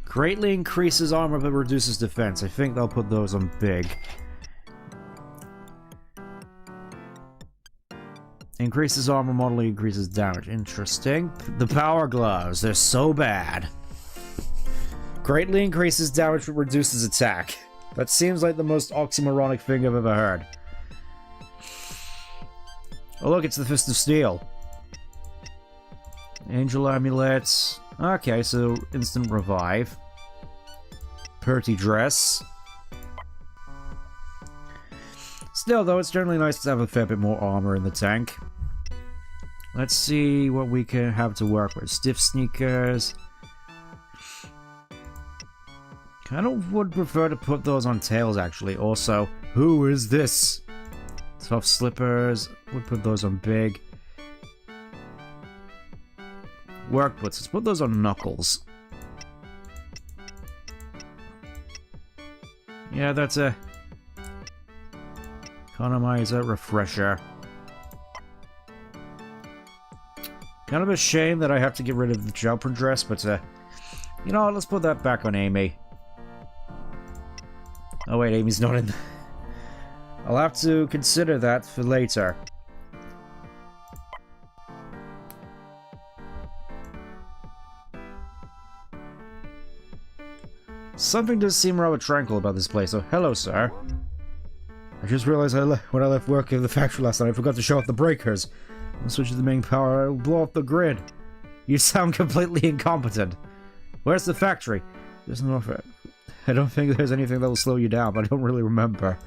Greatly increases armor but reduces defense. I think they'll put those on big. Increases armor, moderately increases damage. Interesting. The power gloves, they're so bad. Greatly increases damage but reduces attack. That seems like the most oxymoronic thing I've ever heard. Oh look, it's the Fist of Steel. Angel amulets. Okay, so instant revive. Purty dress. Still, though, it's generally nice to have a fair bit more armor in the tank. Let's see what we can have to work with. Stiff sneakers. Kind of would prefer to put those on tails, actually. Also, who is this? Tough slippers. Would put those on big. Work boots. Let's put those on knuckles. Yeah, that's a... Economizer, refresher. Kind of a shame that I have to get rid of the jumper dress, but you know what, let's put that back on Amy. Oh wait, Amy's not in. I'll have to consider that for later. Something does seem rather tranquil about this place. Oh, hello, sir. I just realized when I left work in the factory last night, I forgot to shut off the breakers. I'll switch to the main power, I'll blow off the grid. You sound completely incompetent. Where's the factory? There's no... I don't think there's anything that will slow you down, but I don't really remember.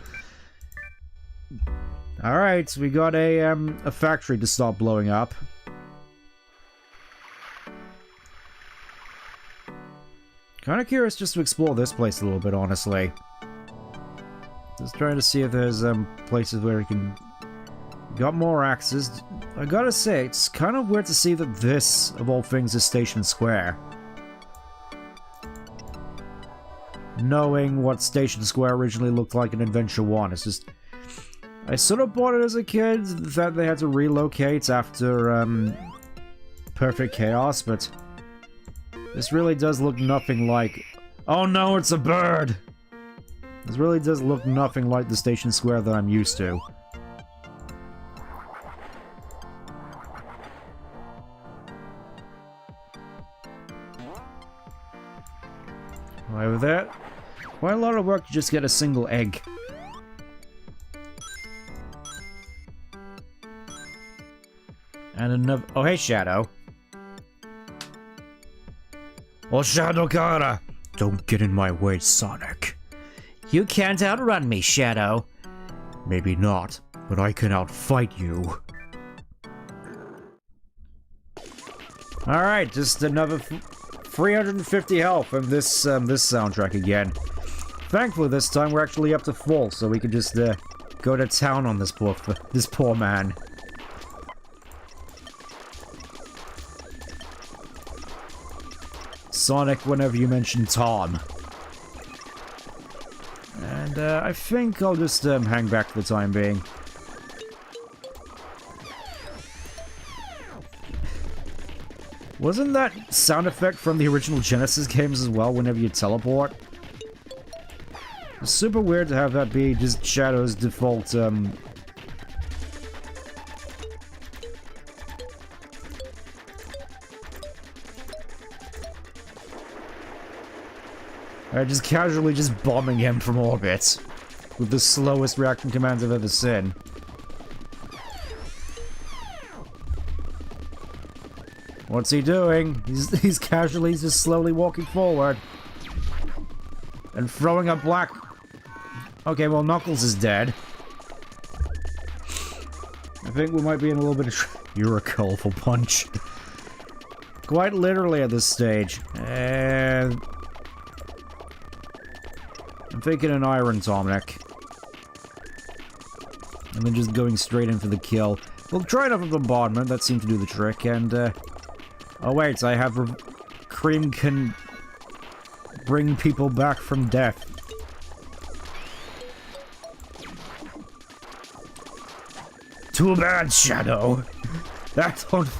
Alright, we got a factory to stop blowing up. Kind of curious just to explore this place a little bit, honestly. Just trying to see if there's places where we can... Got more axes. I gotta say, it's kind of weird to see that this, of all things, is Station Square. Knowing what Station Square originally looked like in Adventure 1, it's just... I sort of bought it as a kid, that they had to relocate after, Perfect Chaos, but... This really does look nothing like... Oh no, it's a bird! This really does look nothing like the Station Square that I'm used to. Over there. Quite a lot of work to just get a single egg. And another... Oh, hey, Shadow. Oh, Shadow Kara! Don't get in my way, Sonic. You can't outrun me, Shadow. Maybe not, but I can outfight you. Alright, just another 350 health from this this soundtrack again. Thankfully, this time we're actually up to full, so we can just go to town on this poor man. Sonic whenever you mention Tom. And I think I'll just hang back for the time being. Wasn't that sound effect from the original Genesis games as well, whenever you teleport? It's super weird to have that be just Shadow's default, just casually just bombing him from orbit. With the slowest reaction commands I've ever seen. What's he doing? He's casually just slowly walking forward. And throwing a black... Okay, well, Knuckles is dead. I think we might be in a little bit of... You're a colorful punch. Quite literally at this stage. And... I'm thinking an Iron Tonic. And then just going straight in for the kill. We'll try another bombardment, that seemed to do the trick, and oh wait, I have... Cream can... bring people back from death. Too bad, Shadow. That won't...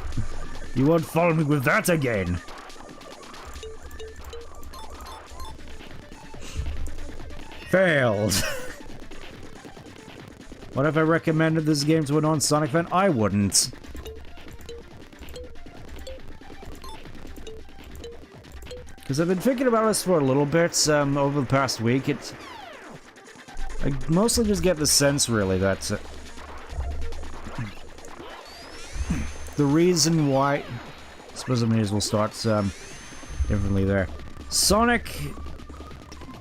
You won't follow me with that again. Failed. What if I recommended this game to a non-Sonic fan? I wouldn't. Because I've been thinking about this for a little bit over the past week. I mostly just get the sense, really, that the reason why... I suppose I may as well start differently there. Sonic,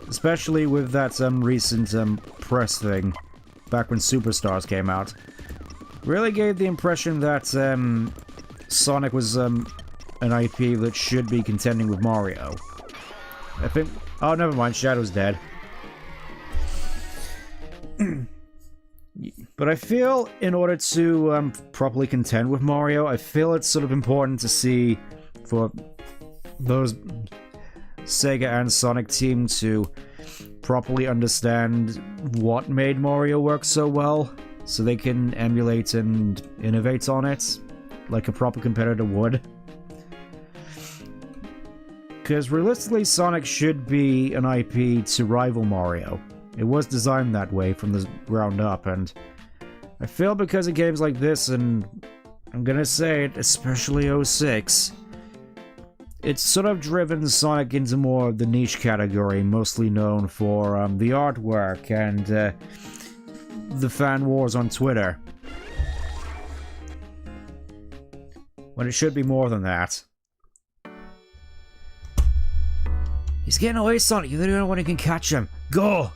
especially with that recent press thing, back when Superstars came out, really gave the impression that Sonic was an IP that should be contending with Mario. I think... Oh, never mind, Shadow's dead. But I feel in order to properly contend with Mario, I feel it's sort of important to see for those SEGA and Sonic team to properly understand what made Mario work so well, so they can emulate and innovate on it, like a proper competitor would. Because realistically, Sonic should be an IP to rival Mario. It was designed that way from the ground up, and I feel because of games like this, and I'm gonna say it, especially 06, it's sort of driven Sonic into more of the niche category, mostly known for the artwork and the fan wars on Twitter. When it should be more than that. He's getting away, Sonic. You're the only one who can catch him. Go!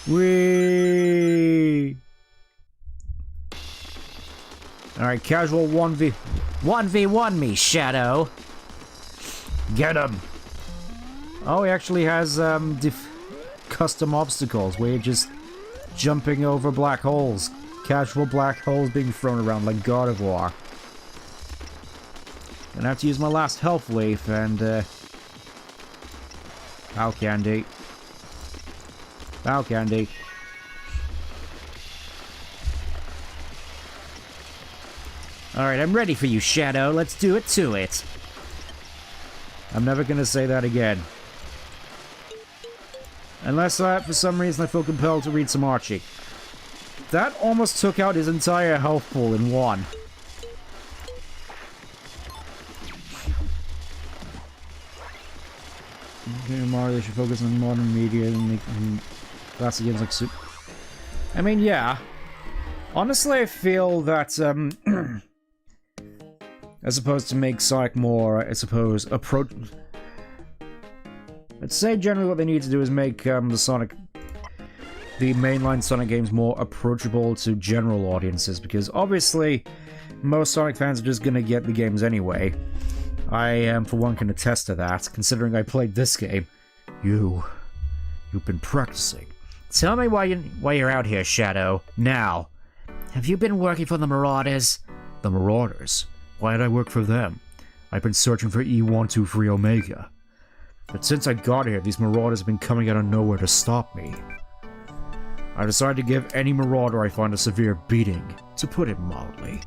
Whee! Alright, casual 1v1 me, Shadow. Get him! Oh, he actually has custom obstacles where you're just jumping over black holes. Casual black holes being thrown around like God of War. Gonna have to use my last health leaf and Bow candy. Bow candy. Alright, I'm ready for you, Shadow. Let's do it to it. I'm never gonna say that again. Unless for some reason I feel compelled to read some Archie. That almost took out his entire health pool in one. Okay, Mario, they should focus on modern media and make classic games like Super... I mean, yeah. Honestly, I feel that, as opposed to make Sonic more, I suppose, approach... I'd say generally what they need to do is make the mainline Sonic games more approachable to general audiences, because obviously most Sonic fans are just gonna get the games anyway. I, for one, can attest to that, considering I played this game. You've been practicing. Tell me why you're out here, Shadow. Now. Have you been working for the Marauders? The Marauders? Why did I work for them? I've been searching for E123 Omega. But since I got here, these marauders have been coming out of nowhere to stop me. I decided to give any marauder I find a severe beating, to put it mildly.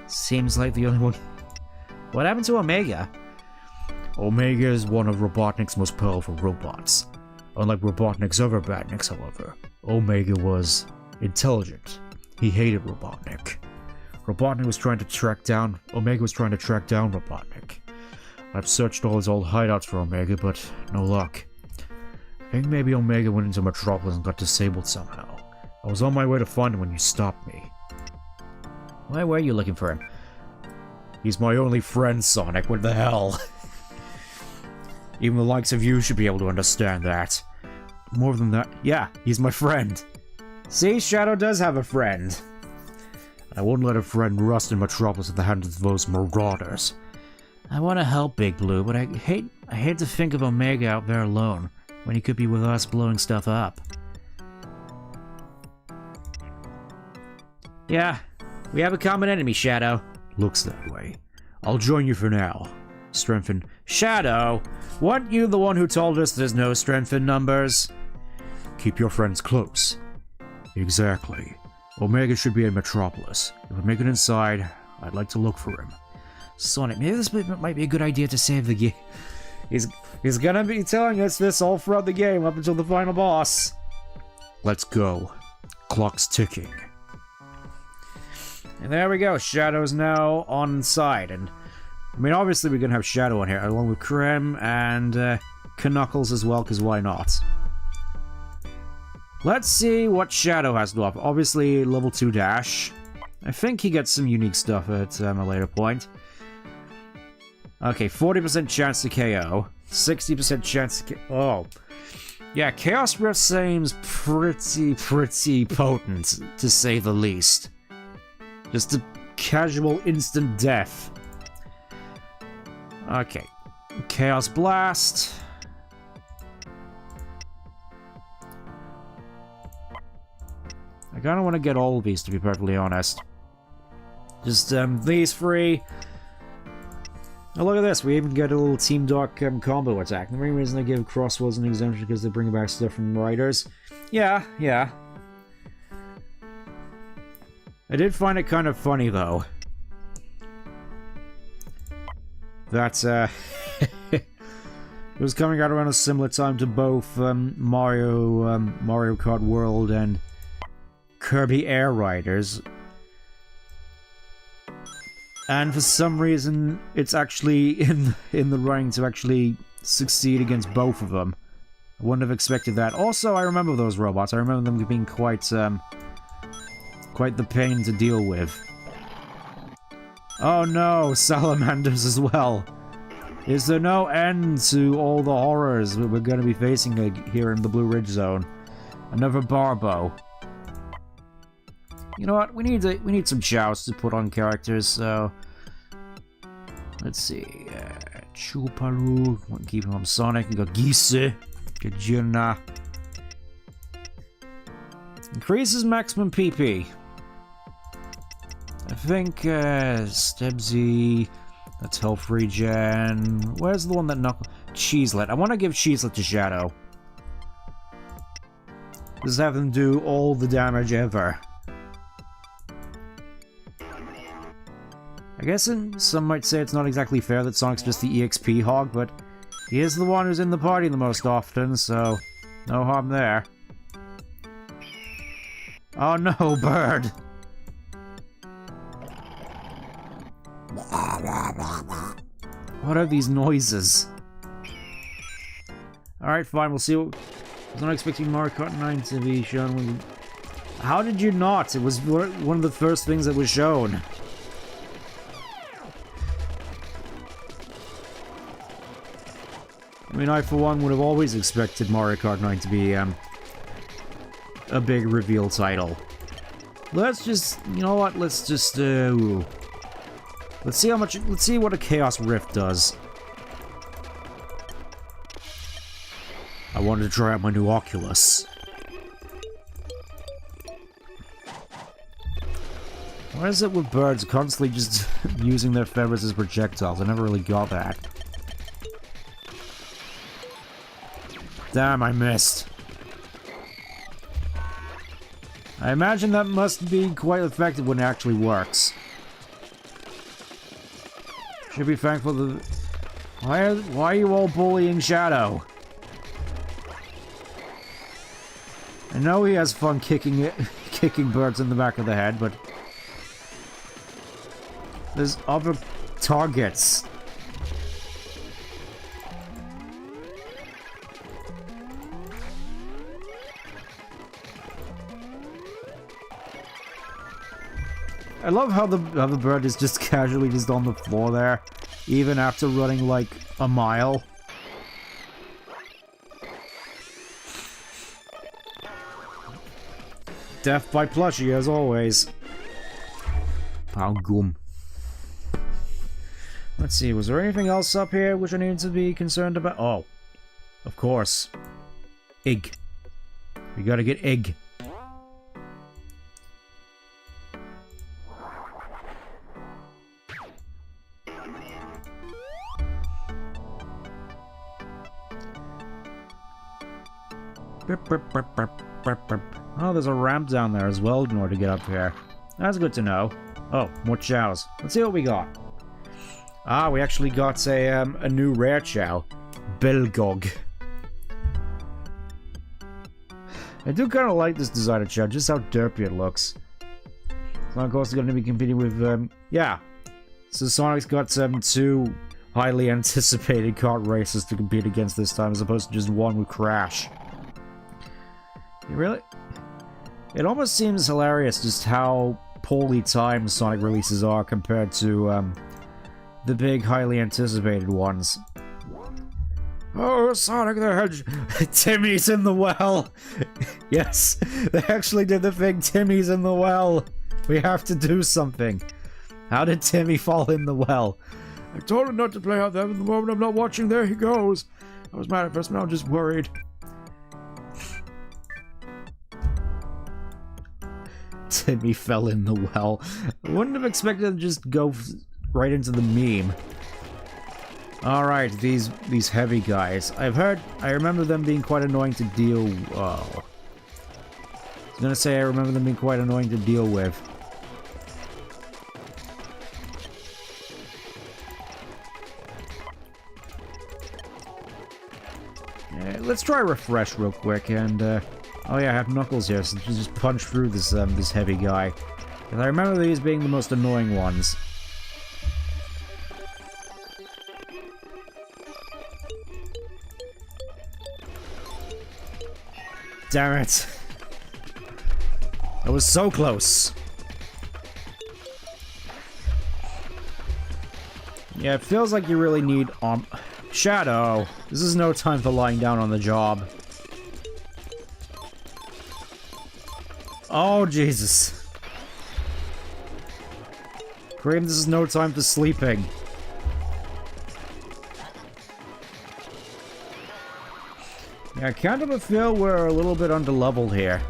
Seems like the only one... What happened to Omega? Omega is one of Robotnik's most powerful robots. Unlike Robotnik's other badniks, however, Omega was intelligent. He hated Robotnik. Omega was trying to track down Robotnik. I've searched all his old hideouts for Omega, but no luck. I think maybe Omega went into Metropolis and got disabled somehow. I was on my way to find him when you stopped me. Why were you looking for him? He's my only friend, Sonic. What the hell? Even the likes of you should be able to understand that. More than that, yeah, he's my friend. See, Shadow does have a friend. I won't let a friend rust in Metropolis at the hands of those marauders. I want to help Big Blue, but I hate to think of Omega out there alone, when he could be with us blowing stuff up. Yeah, we have a common enemy, Shadow. Looks that way. I'll join you for now. Strengthen. Shadow! Weren't you the one who told us there's no strength in numbers? Keep your friends close. Exactly. Omega should be in Metropolis. If we make it inside, I'd like to look for him. Sonic, maybe this might be a good idea to save the game. He's gonna be telling us this all throughout the game up until the final boss. Let's go. Clock's ticking. And there we go. Shadow's now on side, and I mean, obviously we're gonna have Shadow on here, along with Krem and Chronicles as well, because why not? Let's see what Shadow has to offer. Obviously, level 2 dash. I think he gets some unique stuff at a later point. Okay, 40% chance to KO. 60% chance to oh. Yeah, Chaos Rift seems pretty potent, to say the least. Just a casual instant death. Okay. Chaos Blast. I kinda want to get all of these, to be perfectly honest. Just, these three. Oh, look at this. We even get a little Team Dark combo attack. The main reason they give Crossworlds an exemption is because they bring back stuff from writers. Yeah. I did find it kind of funny, though. That, it was coming out around a similar time to both Mario Kart World and Kirby Air Riders. And for some reason, it's actually in the running to actually succeed against both of them. I wouldn't have expected that. Also, I remember those robots. I remember them being quite the pain to deal with. Oh no, salamanders as well. Is there no end to all the horrors that we're going to be facing here in the Blue Ridge Zone? Another Barbo. You know what? We need some chows to put on characters. So let's see. Chuparu. Keep him on Sonic. We got Gise. Gajuna. Increases maximum PP. I think Stebsy. That's health regen. Where's the one that knuckle? Cheeselet. I want to give Cheeselet to Shadow. Just have them do all the damage ever. I guess some might say it's not exactly fair that Sonic's just the EXP hog, but he is the one who's in the party the most often, so no harm there. Oh no, bird! What are these noises? Alright, fine, we'll see what... I was not expecting Mario Kart 9 to be shown. How did you not? It was one of the first things that was shown. I mean, I for one would have always expected Mario Kart 9 to be a big reveal title. Let's just, you know what? Let's just let's see how much. Let's see what a Chaos Rift does. I wanted to try out my new Oculus. What is it with birds constantly just using their feathers as projectiles? I never really got that. Damn, I missed. I imagine that must be quite effective when it actually works. Should be thankful that... Why are you all bullying Shadow? I know he has fun kicking birds in the back of the head, but... There's other targets. I love how the bird is just casually just on the floor there, even after running like a mile. Death by plushie, as always. Pound gum. Let's see, was there anything else up here which I need to be concerned about? Oh, of course. Egg. We gotta get egg. Oh, there's a ramp down there as well in order to get up here. That's good to know. Oh, more chows. Let's see what we got. Ah, we actually got a new rare chow. Belgog. I do kind of like this design of chow, just how derpy it looks. So of course, going to be competing with, yeah. So Sonic's got two highly anticipated kart races to compete against this time, as opposed to just one with Crash. It almost seems hilarious just how poorly timed Sonic releases are compared to the big, highly anticipated ones. Oh, Sonic the Hedgehog! Timmy's in the well! Yes, they actually did the thing, Timmy's in the well! We have to do something. How did Timmy fall in the well? I told him not to play out there, but the moment I'm not watching, there he goes! I was mad at first, but now I'm just worried. Timmy fell in the well. I wouldn't have expected to just go right into the meme. Alright, these heavy guys. I remember them being quite annoying to deal... Oh. I was gonna say I remember them being quite annoying to deal with. Let's try refresh real quick and... Oh yeah, I have Knuckles here, so just punch through this this heavy guy. And I remember these being the most annoying ones. Damn it! I was so close. Yeah, it feels like you really need Shadow. This is no time for lying down on the job. Oh, Jesus. Cream, this is no time for sleeping. Yeah, I kind of feel we're a little bit underleveled here,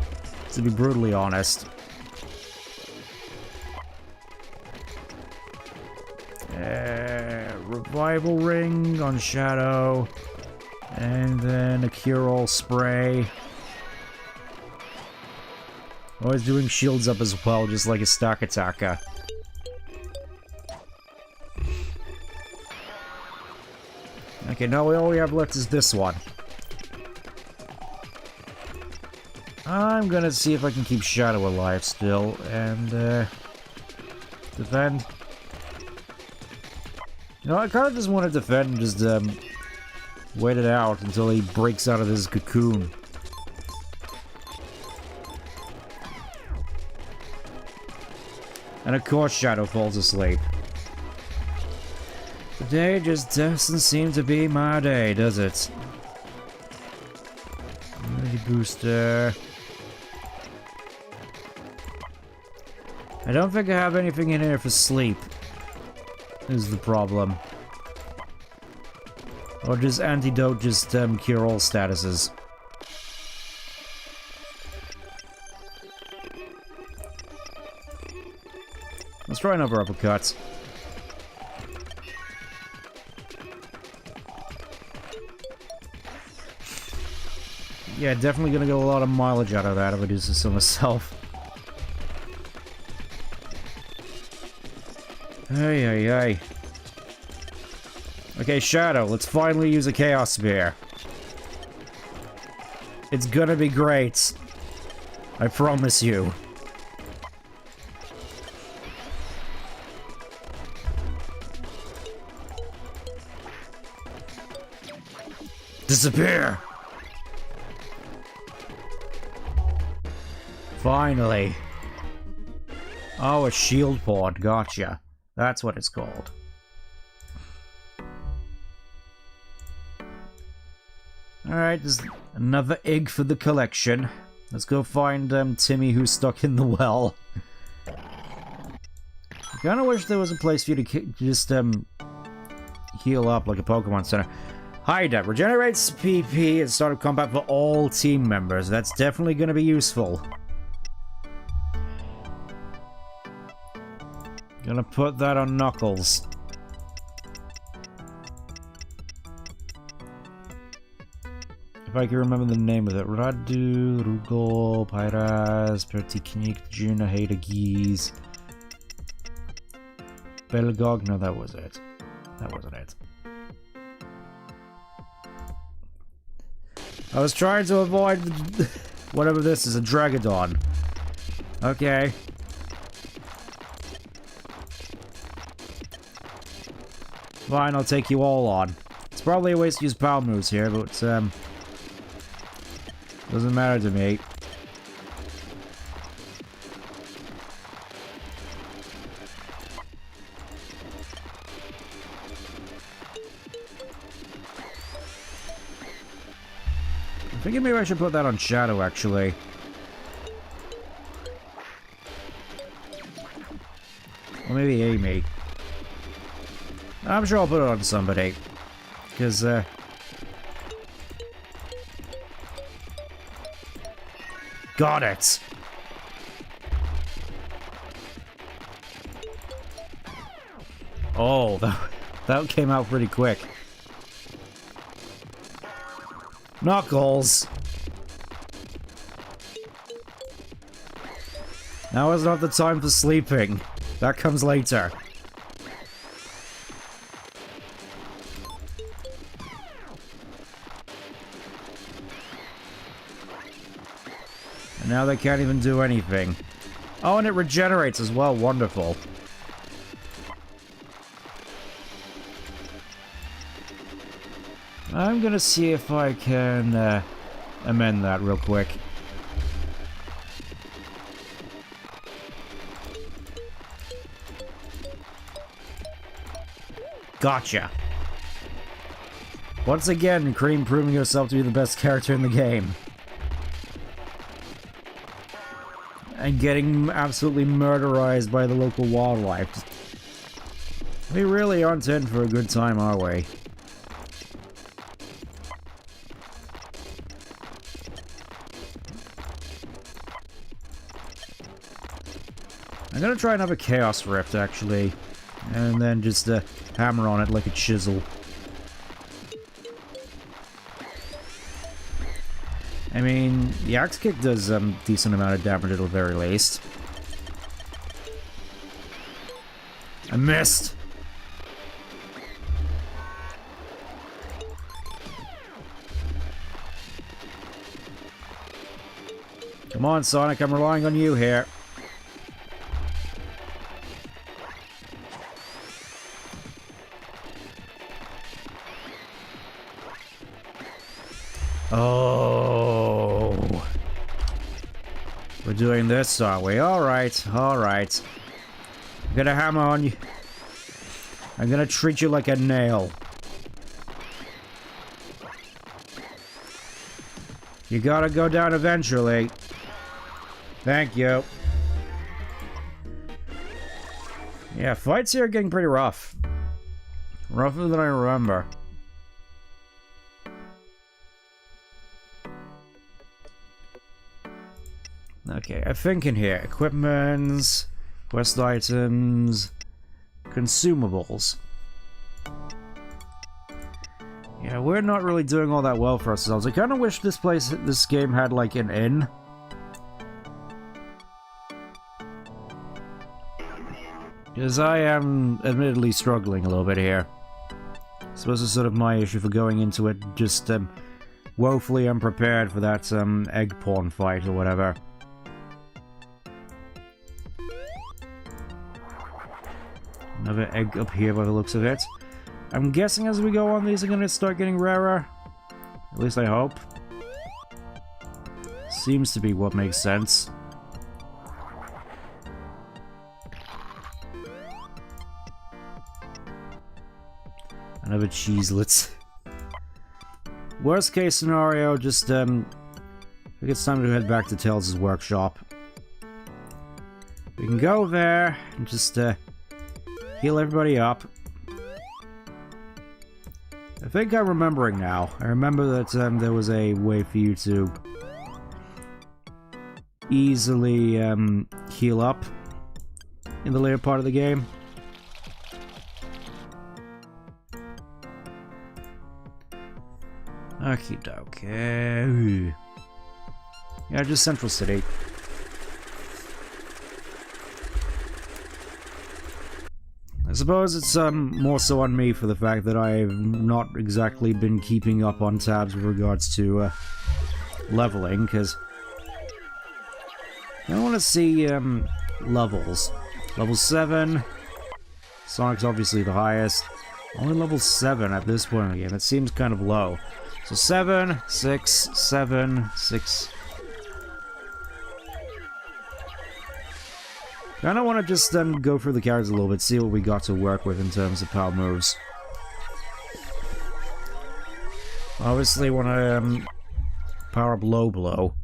to be brutally honest. Revival ring on Shadow, and then a cure-all spray. Always doing shields up as well, just like a stock attacker. Okay, now all we have left is this one. I'm gonna see if I can keep Shadow alive still, and, defend. You know, I kinda just want to defend and just, wait it out until he breaks out of his cocoon. And of course Shadow falls asleep. Today just doesn't seem to be my day, does it? Immunity booster. I don't think I have anything in here for sleep. Is the problem. Or just antidote, just cure all statuses. try another uppercut. Yeah, definitely gonna get a lot of mileage out of that if I do this to myself. Hey, hey, hey. Okay, Shadow, let's finally use a Chaos Spear. It's gonna be great. I promise you. Disappear! Finally. Oh, a shield port. Gotcha. That's what it's called. Alright, there's another egg for the collection. Let's go find Timmy who's stuck in the well. I kinda wish there was a place for you to just heal up like a Pokemon Center. Hide up. Regenerates PP at start of combat for all team members. That's definitely gonna be useful. Gonna put that on Knuckles. If I can remember the name of it. Radu, Rugal, Pyraz, Pertiknik, Juna, Hadegies. Belgog? No, that was it. That wasn't it. I was trying to avoid whatever this is, a Dragodon. Okay. Fine, I'll take you all on. It's probably a waste to use power moves here, but doesn't matter to me. I'm thinking maybe I should put that on Shadow, actually. Or maybe Amy. I'm sure I'll put it on somebody. Because, got it! Oh, that came out pretty quick. Knuckles! Now is not the time for sleeping. That comes later. And now they can't even do anything. Oh, and it regenerates as well. Wonderful. I'm gonna see if I can amend that real quick. Gotcha. Once again, Cream proving yourself to be the best character in the game. And getting absolutely murderized by the local wildlife. We really aren't in for a good time, are we? I'm gonna try another Chaos Rift, actually. And then just hammer on it like a chisel. I mean, the Axe Kick does a decent amount of damage at the very least. I missed! Come on, Sonic, I'm relying on you here. Oh. We're doing this, are we? Alright, alright. I'm gonna hammer on you. I'm gonna treat you like a nail. You gotta go down eventually. Thank you. Yeah, fights here are getting pretty rough. Rougher than I remember. Okay, I'm thinking here. Equipments, Quest items, consumables. Yeah, we're not really doing all that well for ourselves. I kind of wish this game had like an inn. Because I am admittedly struggling a little bit here. I suppose it's sort of my issue for going into it just woefully unprepared for that egg pawn fight or whatever. Another egg up here by the looks of it. I'm guessing as we go on these are going to start getting rarer. At least I hope. Seems to be what makes sense. Another cheeselets. Worst case scenario, just I think it's time to head back to Tails' workshop. We can go there and just heal everybody up. I think I'm remembering now. I remember that there was a way for you to easily heal up in the later part of the game. Okie dokie. Yeah, just Central City. I suppose it's more so on me for the fact that I've not exactly been keeping up on tabs with regards to leveling, because I want to see levels. Level 7. Sonic's obviously the highest. Only level 7 at this point in the game. It seems kind of low. So 7, 6, 7, 6. Kinda wanna just go through the characters a little bit, see what we got to work with in terms of power moves. Obviously wanna power up low blow.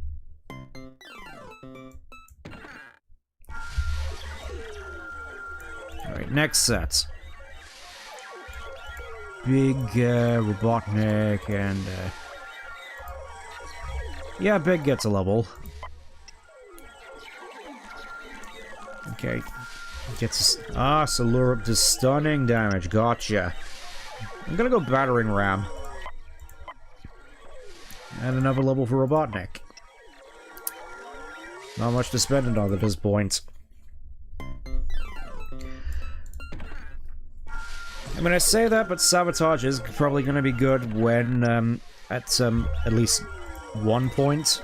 Alright, next set. Big, Robotnik, and, yeah, Big gets a level. Okay. Gets a... Ah, so lure up to stunning damage. Gotcha. I'm gonna go Battering Ram. And another level for Robotnik. Not much to spend it on at this point. I mean, I say that, but Sabotage is probably going to be good when, at least one point.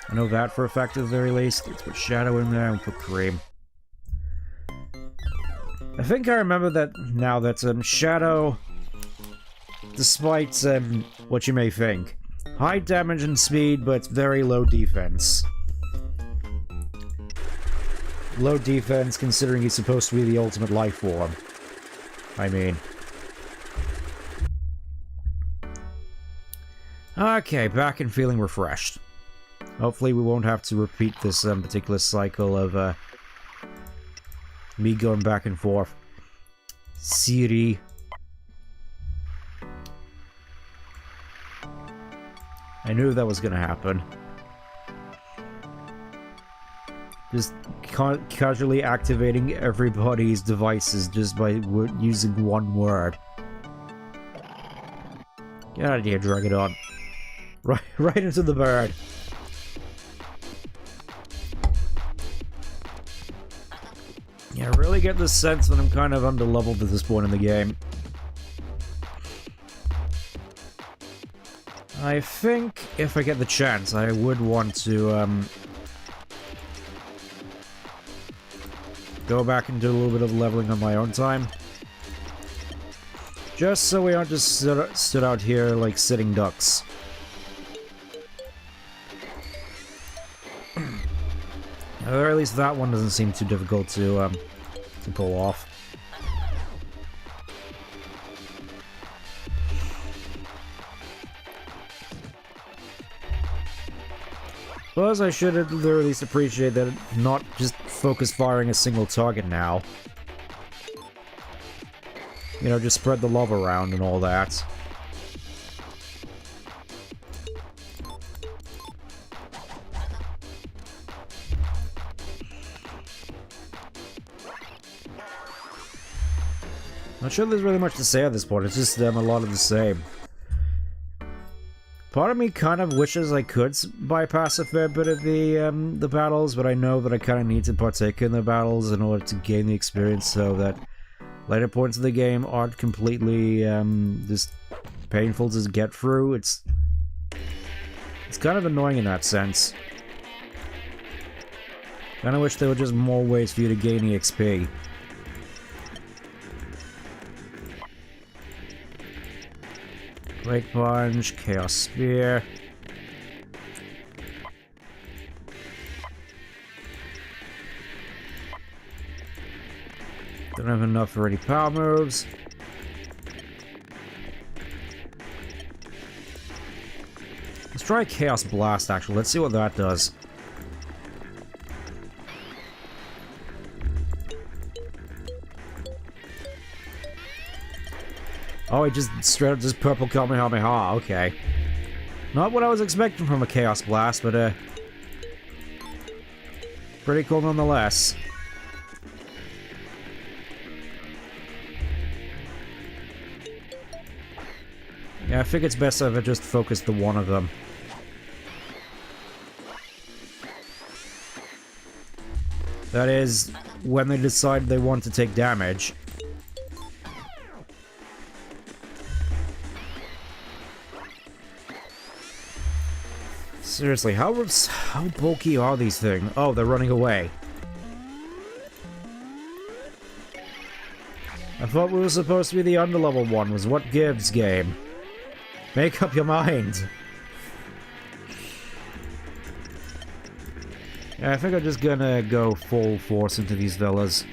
I know that for a fact at the very least. Let's put Shadow in there and put Cream. I think I remember that now that, Shadow, despite, what you may think, high damage and speed, but very low defense. Low defense considering he's supposed to be the ultimate life form. I mean. Okay, back and feeling refreshed. Hopefully we won't have to repeat this particular cycle of me going back and forth. Siri. I knew that was gonna happen. Just casually activating everybody's devices just by using one word. Get out of here, Dragodon. Right into the bird. Yeah, I really get the sense that I'm kind of underleveled at this point in the game. I think if I get the chance, I would want to go back and do a little bit of leveling on my own time. Just so we aren't just stood out here like sitting ducks. Or at least that one doesn't seem too difficult to pull off. Plus, I should at the very least appreciate that not just focus firing a single target now. You know, just spread the love around and all that. Not sure there's really much to say at this point, it's just a lot of the same. Part of me kind of wishes I could bypass a fair bit of the battles, but I know that I kind of need to partake in the battles in order to gain the experience so that later points of the game aren't completely just painful to get through. It's kind of annoying in that sense. Kinda wish there were just more ways for you to gain EXP. Quake Punch, Chaos Spear. Don't have enough for any power moves. Let's try Chaos Blast, actually. Let's see what that does. Oh, he just straight up just purple Kamehameha, okay. Not what I was expecting from a Chaos Blast, but pretty cool nonetheless. Yeah, I think it's best if I just focus the one of them. That is, when they decide they want to take damage. Seriously, how bulky are these things? Oh, they're running away. I thought we were supposed to be the underlevel one. Was what gives, game? Make up your mind. Yeah, I think I'm just gonna go full force into these fellas.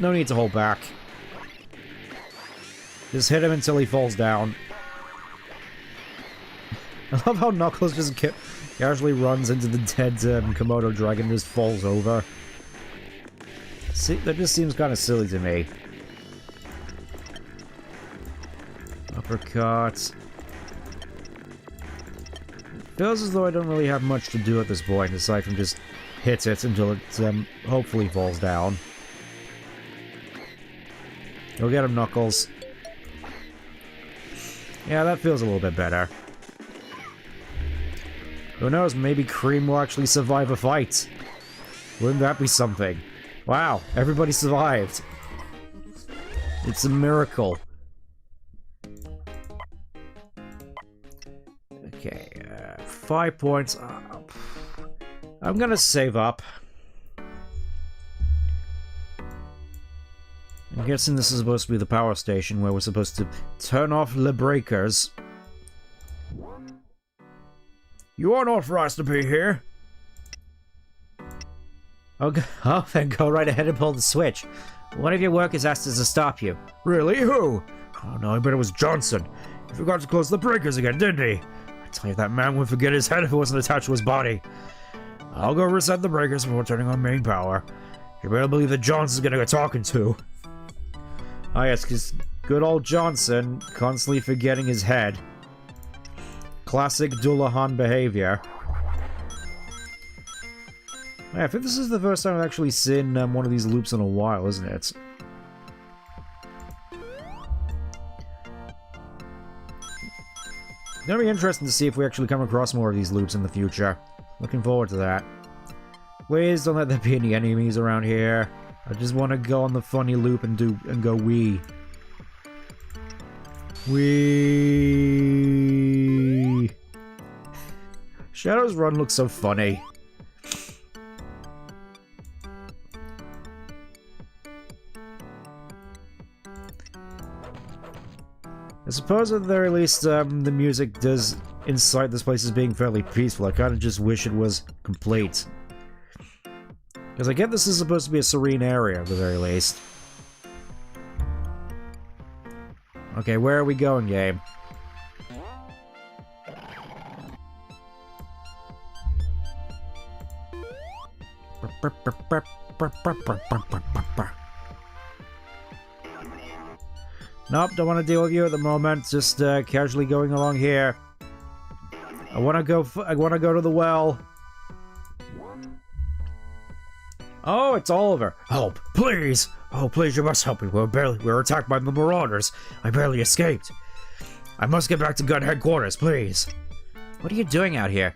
No need to hold back. Just hit him until he falls down. I love how Knuckles just casually runs into the dead Komodo dragon and just falls over. See, that just seems kind of silly to me. Uppercut. Feels as though I don't really have much to do at this point, aside from just hit it until it hopefully falls down. Go get him, Knuckles. Yeah, that feels a little bit better. Who knows, maybe Cream will actually survive a fight. Wouldn't that be something? Wow, everybody survived. It's a miracle. Okay, 5 points. I'm gonna save up. I'm guessing this is supposed to be the power station where we're supposed to turn off the breakers. You aren't authorized to be here. Oh, then go right ahead and pull the switch. One of your workers asked us to stop you. Really? Who? Oh no, I bet it was Johnson. He forgot to close the breakers again, didn't he? I tell you, that man would forget his head if it wasn't attached to his body. I'll go reset the breakers before turning on main power. You better believe that Johnson's gonna get talking to. Ah yes, because good old Johnson, constantly forgetting his head. Classic Dullahan behavior. Yeah, I think this is the first time I've actually seen one of these loops in a while, isn't it? It's gonna be interesting to see if we actually come across more of these loops in the future. Looking forward to that. Please don't let there be any enemies around here. I just want to go on the funny loop and go wee. Wee. Shadow's run looks so funny. I suppose at the very least, the music does incite this place as being fairly peaceful. I kind of just wish it was complete. Because I get this is supposed to be a serene area at the very least. Okay, where are we going, game? Nope, don't want to deal with you at the moment. Just casually going along here. I want to go to the well. Oh, it's Oliver. Help, please. Oh, please, you must help me. We were attacked by the Marauders. I barely escaped. I must get back to gun headquarters, please. What are you doing out here?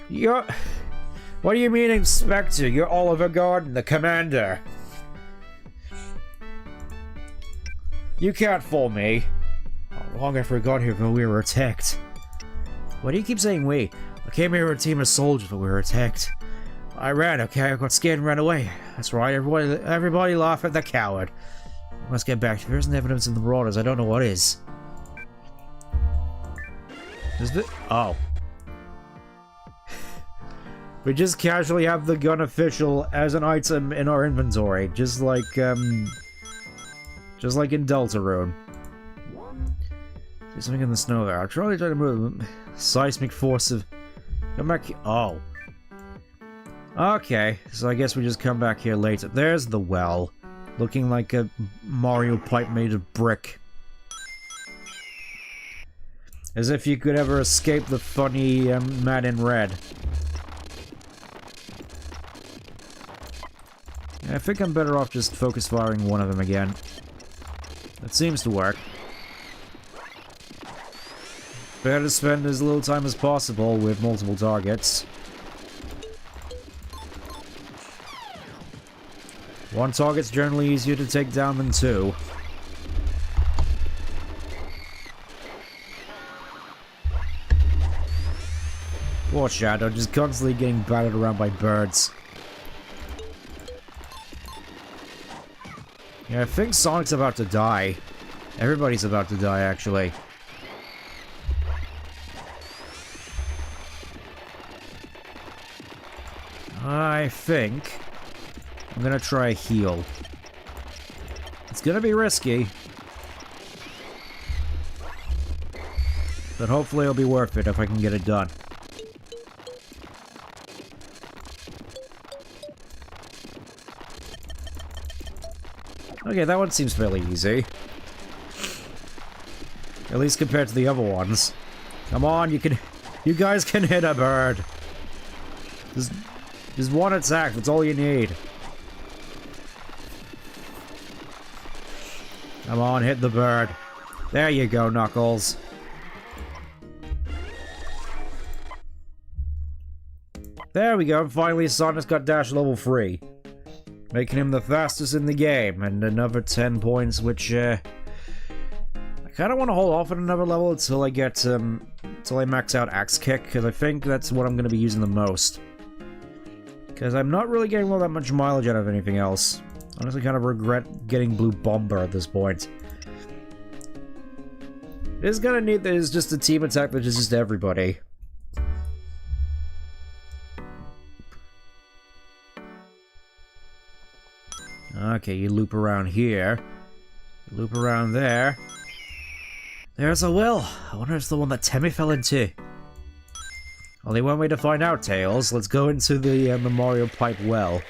You're... What do you mean, Inspector? You're Oliver Garden, the commander. You can't fool me. How long after we got here ago, we were attacked. Why do you keep saying we? I came here with a team of soldiers, but we were attacked. I ran, okay? I got scared and ran away. That's right, everybody laugh at the coward. I must get back. If there isn't evidence in the Marauders, I don't know what is. Is the... Oh. We just casually have the gun official as an item in our inventory, just like in Deltarune. There's something in the snow there. I'll try to move. Seismic force of... Come back here. Oh. Okay, so I guess we just come back here later. There's the well. Looking like a Mario pipe made of brick. As if you could ever escape the funny man in red. Yeah, I think I'm better off just focus firing one of them again. That seems to work. Better to spend as little time as possible with multiple targets. One target's generally easier to take down than two. Poor Shadow, just constantly getting battered around by birds. Yeah, I think Sonic's about to die. Everybody's about to die, actually. I think I'm gonna try a heal. It's gonna be risky, but hopefully it'll be worth it if I can get it done. Okay, that one seems fairly easy. At least compared to the other ones. Come on, you guys can hit a bird. Just one attack, that's all you need. Come on, hit the bird. There you go, Knuckles. There we go, finally Sonic's got Dash level 3. Making him the fastest in the game, and another 10 points, which, I kinda wanna hold off at another level until I get, until I max out Axe Kick, because I think that's what I'm gonna be using the most. Because I'm not really getting all that much mileage out of anything else. Honestly, kind of regret getting Blue Bomber at this point. It is kind of neat that it's just a team attack that is just everybody. Okay, you loop around here. You loop around there. There's a well. I wonder if it's the one that Temmie fell into. Only one way to find out, Tails. Let's go into the Mario Pipe well.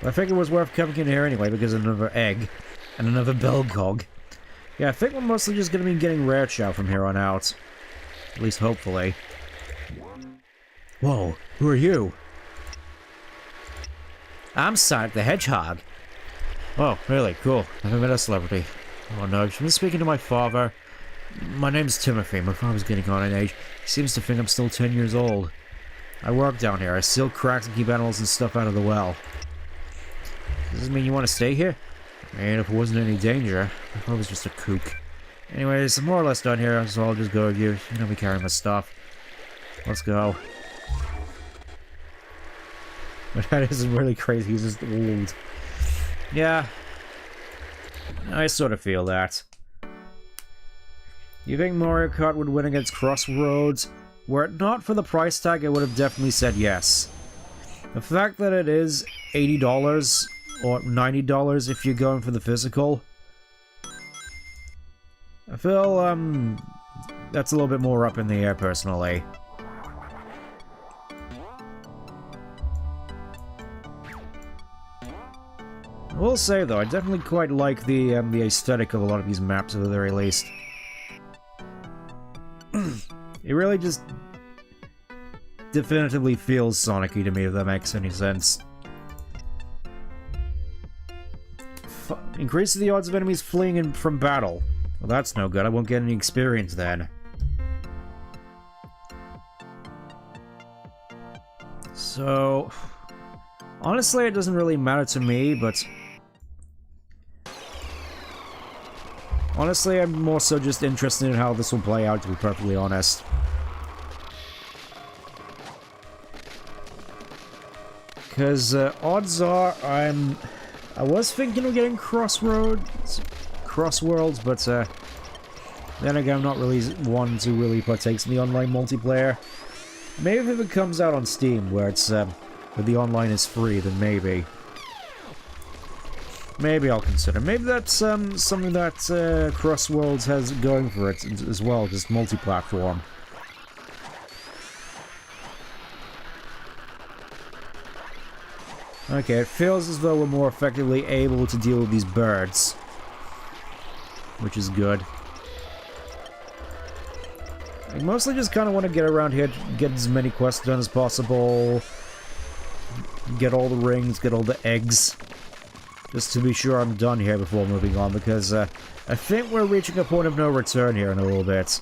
Well, I think it was worth coming in here anyway because of another egg and another Belgog. Yeah, I think we're mostly just going to be getting Rare Chow from here on out. At least hopefully. Whoa, who are you? I'm Sonic the Hedgehog. Oh, really? Cool. Never met a celebrity. Oh no, I've been speaking to my father. My name's Timothy. My father's getting on in age. He seems to think I'm still 10 years old. I work down here. I seal cracks and keep animals and stuff out of the well. Does this mean you want to stay here? And if it wasn't any danger, my father was just a kook. Anyways, I'm more or less done here, so I'll just go with you. You know me carrying my stuff. Let's go. But that isn't really crazy, he's just old. Yeah. I sort of feel that. You think Mario Kart would win against Crossroads? Were it not for the price tag, I would have definitely said yes. The fact that it is $80 or $90 if you're going for the physical, I feel, that's a little bit more up in the air, personally. I will say, though, I definitely quite like the aesthetic of a lot of these maps, at the very least. It really just definitively feels Sonic-y to me, if that makes any sense. Increases the odds of enemies fleeing from battle. Well, that's no good. I won't get any experience then. So... honestly, it doesn't really matter to me, but... honestly, I'm more so just interested in how this will play out, to be perfectly honest. Because odds are I was thinking of getting Crossworlds, but then again, I'm not really one to really partake in the online multiplayer. Maybe if it comes out on Steam, where it's where the online is free, then maybe. Maybe I'll consider. Maybe that's something that Crossworlds has going for it as well, just multi-platform. Okay, it feels as though we're more effectively able to deal with these birds. Which is good. I mostly just kind of want to get around here, get as many quests done as possible. Get all the rings, get all the eggs. Just to be sure I'm done here before moving on, because I think we're reaching a point of no return here in a little bit.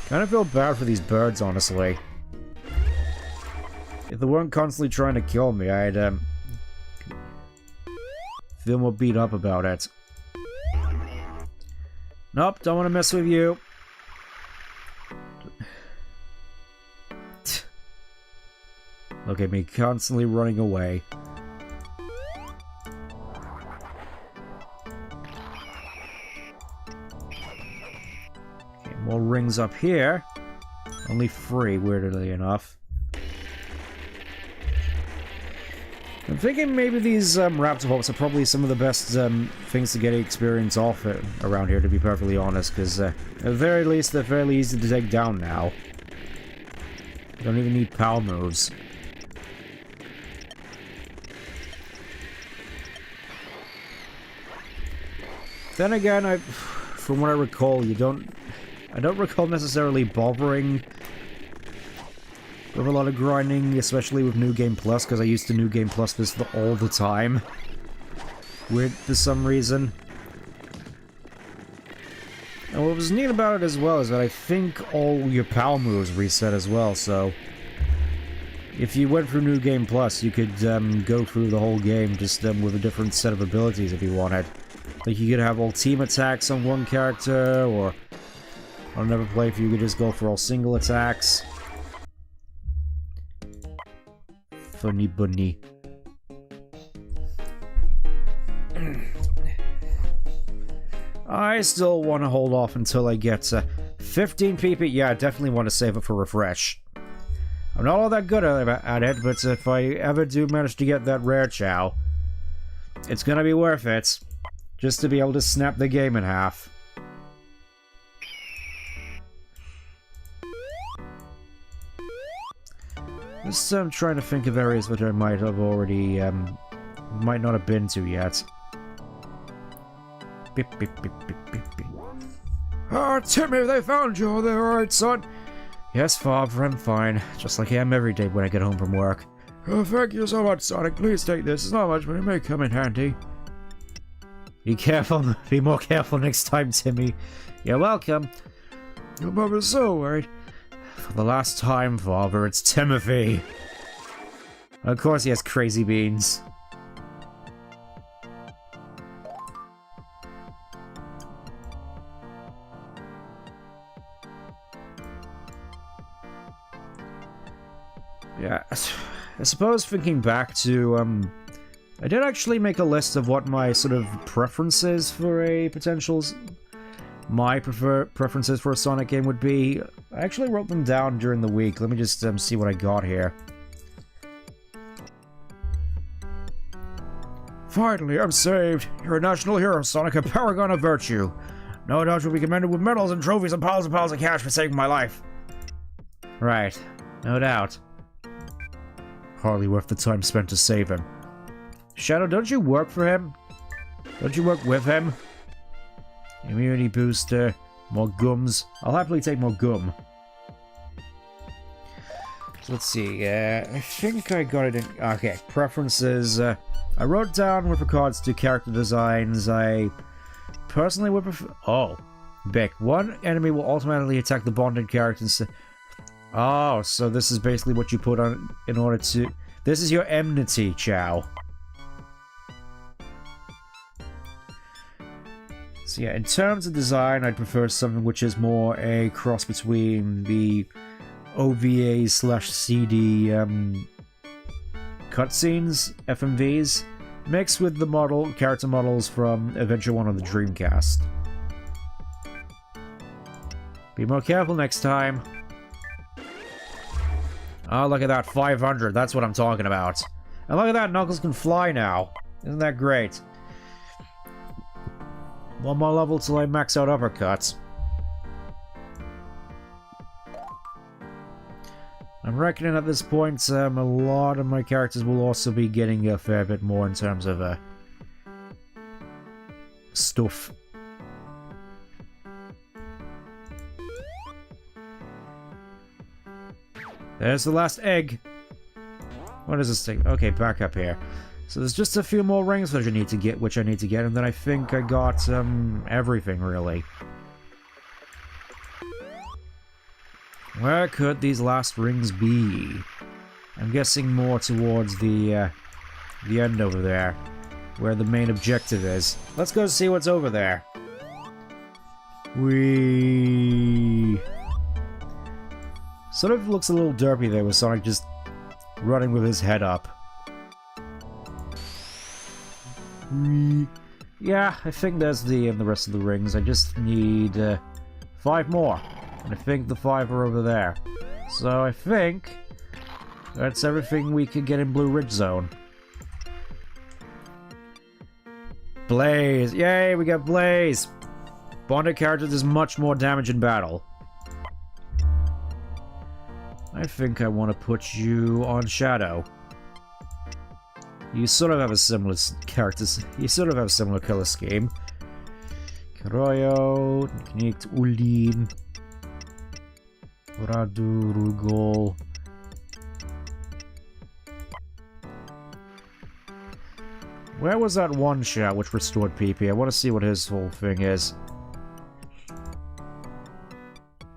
Kind of feel bad for these birds, honestly. If they weren't constantly trying to kill me, I'd feel more beat up about it. Nope, don't want to mess with you. Look at me constantly running away. Okay, more rings up here. Only 3, weirdly enough. I'm thinking maybe these raptor hops are probably some of the best things to get experience off around here, to be perfectly honest, because at the very least they're fairly easy to take down now. Don't even need power moves. Then again, from what I recall, I don't recall necessarily bothering with a lot of grinding, especially with New Game Plus, because I used to New Game Plus this all the time. Weird for some reason. And what was neat about it as well is that I think all your power moves reset as well, so... if you went through New Game Plus, you could go through the whole game just with a different set of abilities if you wanted. Like, you could have all team attacks on one character, or on another playthrough you could just go for all single attacks. Funny bunny. I still want to hold off until I get 15 PP. Yeah, I definitely want to save it for refresh. I'm not all that good at it, but if I ever do manage to get that rare chow, it's gonna be worth it. Just to be able to snap the game in half. Just trying to think of areas that I might have already, might not have been to yet. Beep, beep, beep, beep, beep, beep. Ah, Timmy, they found you! Are they alright, son? Yes, Father, I'm fine. Just like I am every day when I get home from work. Oh, thank you so much, Sonic. Please take this. It's not much, but it may come in handy. Be careful. Be more careful next time, Timmy. You're welcome. Your mother's so worried. For the last time, Father, it's Timothy. Of course he has crazy beans. Yeah, I suppose thinking back to, I did actually make a list of what my sort of preferences for a potential... my preferences for a Sonic game would be. I actually wrote them down during the week. Let me just see what I got here. Finally, I'm saved. You're a national hero, Sonic, a paragon of virtue. No doubt you'll be commended with medals and trophies and piles of cash for saving my life. Right, no doubt. Hardly worth the time spent to save him. Shadow, don't you work for him? Don't you work with him? Immunity booster. More gums. I'll happily take more gum. So let's see. I think I got it in... Okay, preferences. I wrote down with regards to character designs, I personally would prefer... Oh. Bick. One enemy will automatically attack the bonded characters. Oh, so this is basically what you put on in order to... This is your enmity, Chow. So yeah, in terms of design, I'd prefer something which is more a cross between the OVA/CD cutscenes, FMVs, mixed with the character models from Adventure 1 on the Dreamcast. Be more careful next time. Oh, look at that, 500, that's what I'm talking about. And look at that, Knuckles can fly now. Isn't that great? One more level till I max out uppercuts. I'm reckoning at this point, a lot of my characters will also be getting a fair bit more in terms of, stuff. There's the last egg. What does this take? Okay, back up here. So there's just a few more rings which I need to get, and then I think I got everything really. Where could these last rings be? I'm guessing more towards the end over there, where the main objective is. Let's go see what's over there. Sort of looks a little derpy there with Sonic just running with his head up. Yeah, I think there's the rest of the rings. I just need 5 more. And I think the 5 are over there. So I think that's everything we could get in Blue Ridge Zone. Blaze! Yay, we got Blaze! Bonded character does much more damage in battle. I think I want to put you on Shadow. You sort of have a similar color scheme. Karoyo, Knicht, Uldin, Radu, Rugol. Where was that one shot which restored PP? I want to see what his whole thing is.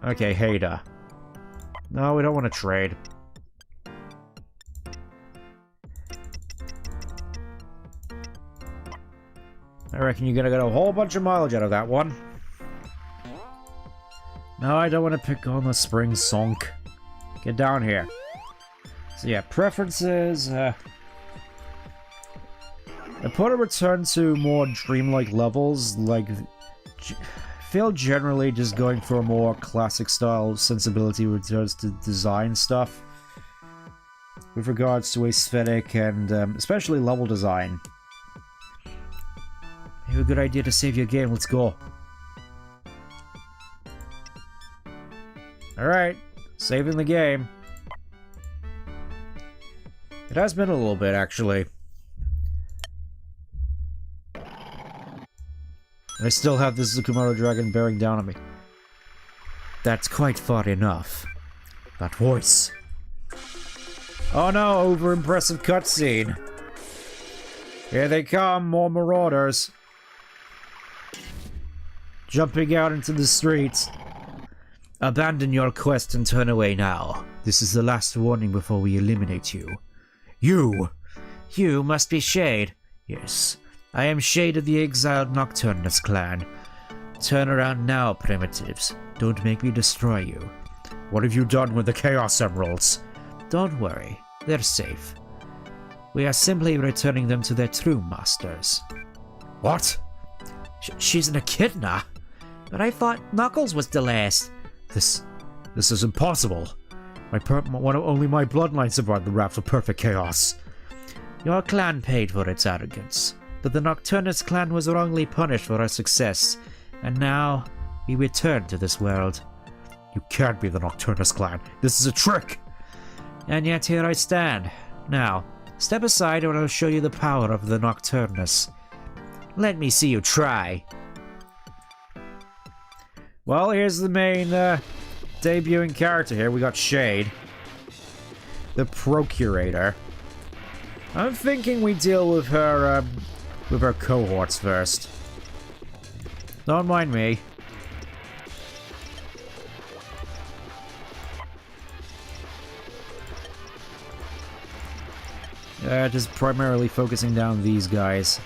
Okay, Haida. No, we don't want to trade. I reckon you're gonna get a whole bunch of mileage out of that one. No, I don't want to pick on the Spring Sonk. Get down here. So yeah, preferences. I put a return to more dreamlike levels, like... feel generally just going for a more classic style sensibility with regards to design stuff. With regards to aesthetic and especially level design. You have a good idea to save your game, let's go. Alright, saving the game. It has been a little bit, actually. I still have this Zukumoto dragon bearing down on me. That's quite far enough. That voice. Oh no, over-impressive cutscene. Here they come, more marauders. Jumping out into the streets. Abandon your quest and turn away now. This is the last warning before we eliminate you. You must be Shade. Yes. I am Shade of the exiled Nocturnus clan. Turn around now, primitives. Don't make me destroy you. What have you done with the Chaos Emeralds? Don't worry, they're safe. We are simply returning them to their true masters. What? She's an echidna? But I thought Knuckles was the last. This is impossible. Only my bloodline survived the wrath of perfect chaos. Your clan paid for its arrogance. But the Nocturnus clan was wrongly punished for our success, and now we return to this world. You can't be the Nocturnus clan. This is a trick! And yet here I stand. Now, step aside or I'll show you the power of the Nocturnus. Let me see you try. Well, here's the main debuting character here. We got Shade, the Procurator. I'm thinking we deal with her cohorts first. Don't mind me. Just primarily focusing down these guys.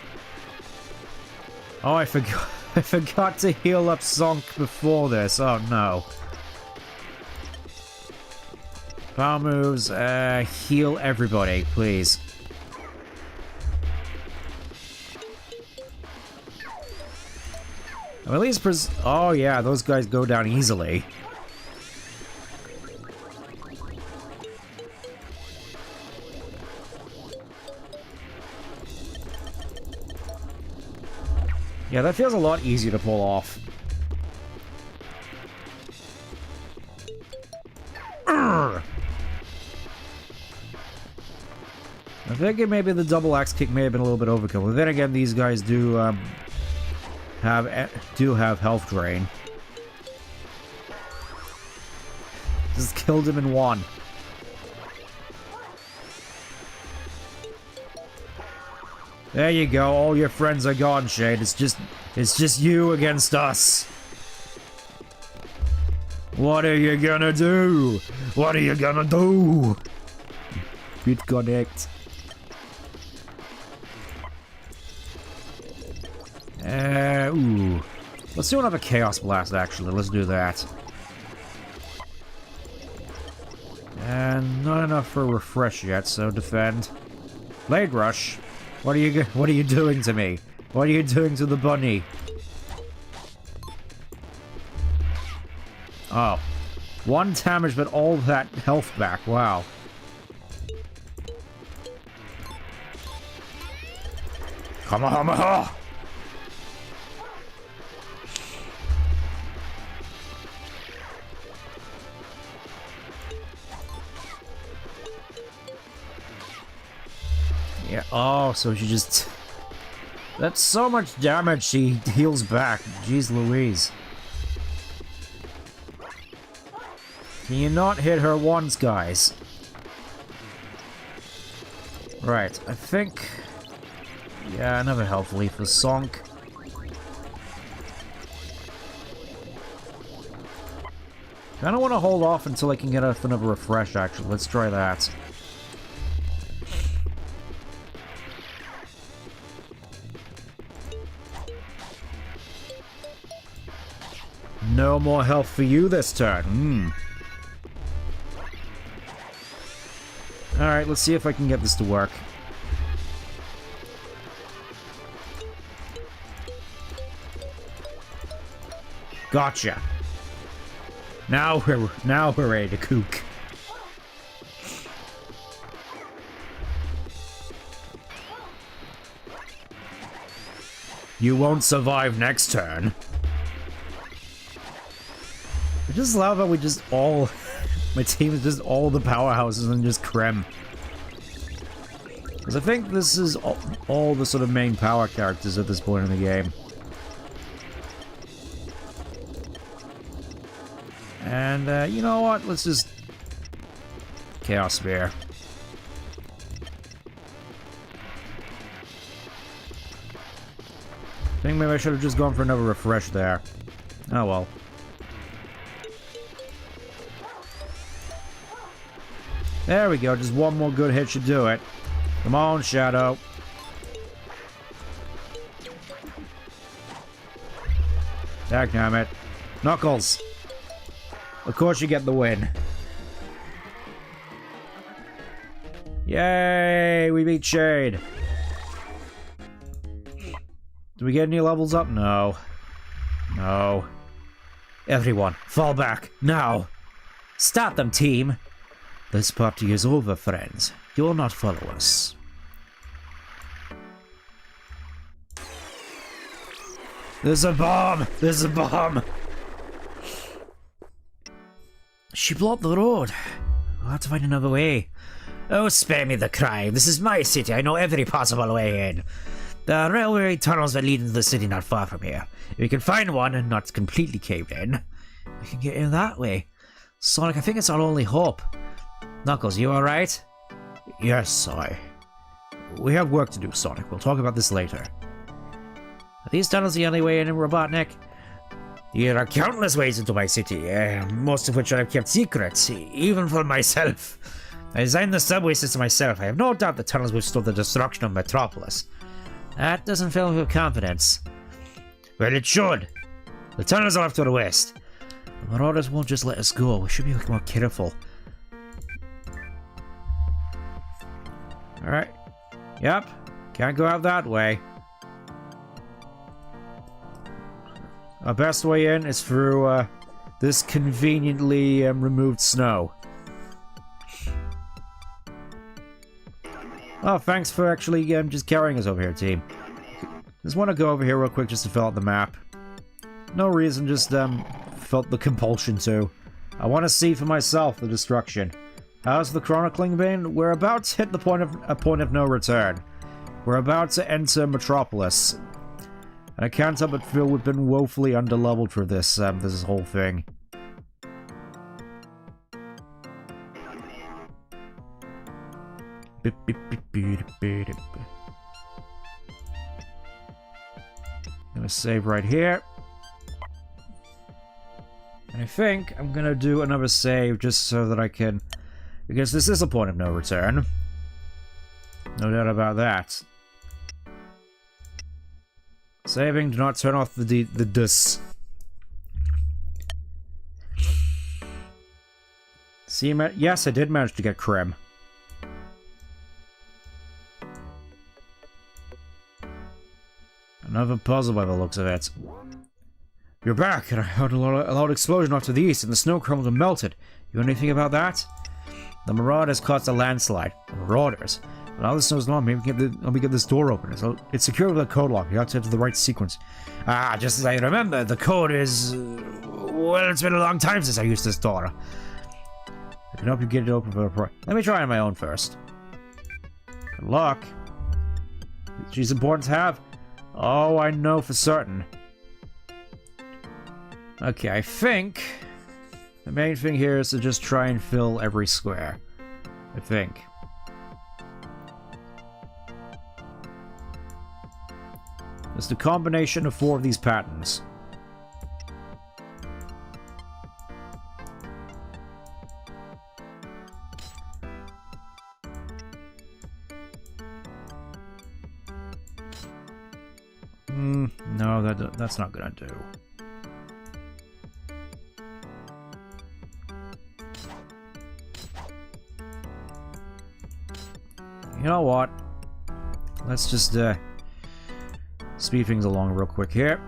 Oh, I forgot. I forgot to heal up Zonk before this. Oh no. Power moves. Heal everybody, please. At least oh yeah, those guys go down easily. Yeah, that feels a lot easier to pull off. Urgh. I think maybe the double axe kick may have been a little bit overkill, but then again, these guys do have health drain. Just killed him in one. There you go, all your friends are gone, Shade. It's just you against us. What are you gonna do? What are you gonna do? BitConnect. Ooh. Let's do another Chaos Blast, actually. Let's do that. And not enough for a refresh yet, so defend. Blade Rush. What are you doing to me? What are you doing to the bunny? Oh. 1 damage, but all that health back. Wow. Kamehameha! Yeah, oh, so she just... That's so much damage she heals back. Jeez Louise. Can you not hit her once, guys? Right, I think... Yeah, another health leaf for Sonk. Kinda wanna hold off until I can get another refresh, actually. Let's try that. No more health for you this turn. Alright, let's see if I can get this to work. Gotcha. Now we're ready to kook. You won't survive next turn. I just love how we just all... My team is just all the powerhouses and just Krem. Because I think this is all the sort of main power characters at this point in the game. And, you know what? Let's just... Chaos Spear. I think maybe I should have just gone for another refresh there. Oh well. There we go, just one more good hit should do it. Come on, Shadow. Dagnammit. Knuckles. Of course you get the win. Yay! We beat Shade. Do we get any levels up? No. No. Everyone, fall back, now! Stop them, team! This party is over, friends. You will not follow us. There's a bomb! There's a bomb! She blocked the road. We'll have to find another way. Oh, spare me the cry. This is my city. I know every possible way in. The railway tunnels that lead into the city not far from here. If we can find one and not completely caved in, we can get in that way. Sonic, I think it's our only hope. Knuckles, you alright? Yes, we have work to do, Sonic. We'll talk about this later. Are these tunnels the only way in Robotnik? There are countless ways into my city, most of which I have kept secret, even from myself. I designed the subway system myself. I have no doubt the tunnels will stop the destruction of Metropolis. That doesn't fill me with confidence. Well, it should. The tunnels are off to the west. The Marauders won't just let us go. We should be more careful. Alright. Yep. Can't go out that way. Our best way in is through this conveniently removed snow. Oh, thanks for actually just carrying us over here, team. Just want to go over here real quick just to fill out the map. No reason, just felt the compulsion to. I want to see for myself the destruction. How's the chronicling been? We're about to hit the point of no return. We're about to enter Metropolis. And I can't help but feel we've been woefully underleveled for this this whole thing. Gonna save right here. And I think I'm gonna do another save just so that I can... Because this is a point of no return. No doubt about that. Saving, do not turn off the DUS. See, yes, I did manage to get Krem. Another puzzle by the looks of it. You're back, and I heard a loud explosion off to the east, and the snow crumbled and melted. You know anything about that? The Marauders caused a landslide. The Marauders? Now the snow's gone, maybe let me get this door open. It's secured with a code lock. You have to enter the right sequence. Ah, just as I remember, the code is... well, it's been a long time since I used this door. I can help you get it open for a Let me try on my own first. Good luck. She's important to have. Oh, I know for certain. Okay, I think the main thing here is to just try and fill every square. I think. It's the combination of 4 of these patterns. No, that's not gonna do. You know what? Let's just speed things along real quick here.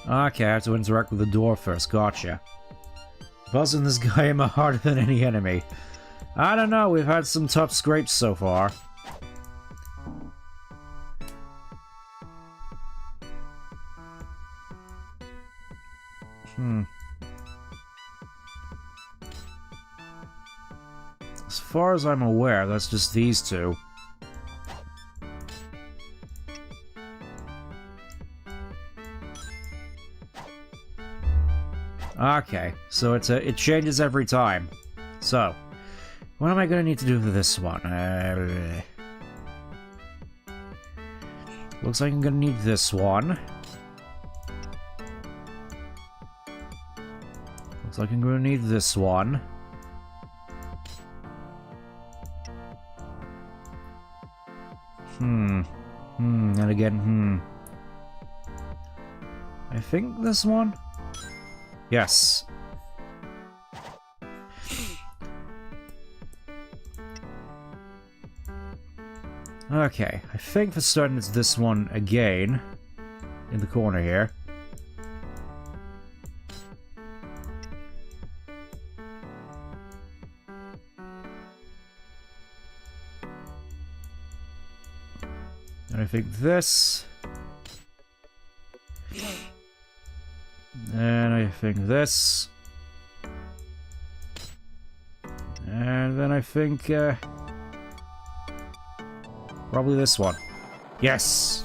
Okay, I have to interact with the door first. Gotcha. Buzzing this guy in my harder than any enemy. I don't know, we've had some tough scrapes so far. As far as I'm aware, that's just these two. Okay, so it changes every time. So, what am I gonna need to do for this one? Looks like I'm gonna need this one. Looks like I'm gonna need this one. And again, I think this one? Yes. Okay, I think for certain it's this one again. In the corner here. And I think this. And I think this. And then I think, probably this one. Yes!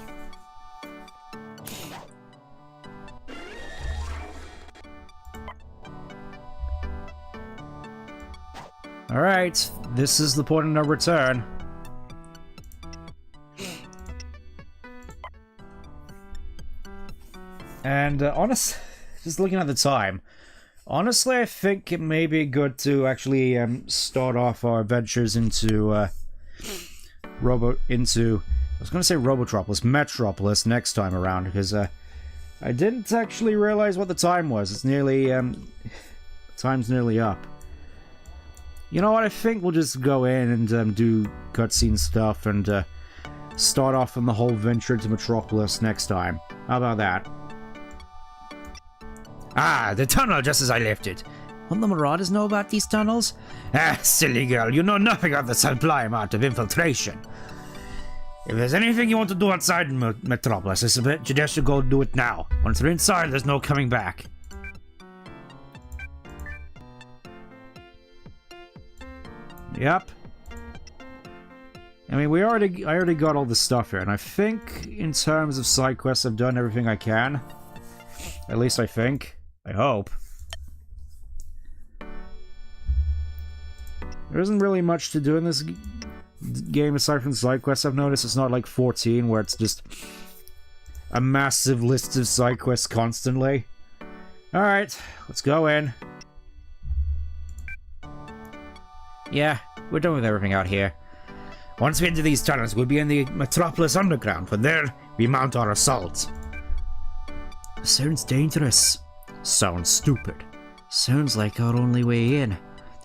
Alright, this is the point of no return. And, just looking at the time, honestly, I think it may be good to actually start off our adventures into I was going to say Robotropolis, Metropolis next time around, because I didn't actually realize what the time was. It's nearly, time's nearly up. You know what, I think we'll just go in and do cutscene stuff and start off on the whole venture into Metropolis next time. How about that? Ah, the tunnel just as I left it. Won't the Marauders know about these tunnels? Ah, silly girl, you know nothing of the sublime art of infiltration. If there's anything you want to do outside Metropolis, I suggest you go do it now. Once you're inside, there's no coming back. Yep. I mean, I already got all the stuff here, and I think in terms of side quests, I've done everything I can. At least I think. I hope. There isn't really much to do in this game aside from side quests. I've noticed it's not like 14 where it's just a massive list of side quests constantly. Alright, let's go in. Yeah, we're done with everything out here. Once we enter these tunnels, we'll be in the Metropolis Underground. From there, we mount our assault. Sounds dangerous. Sounds stupid. Sounds like our only way in.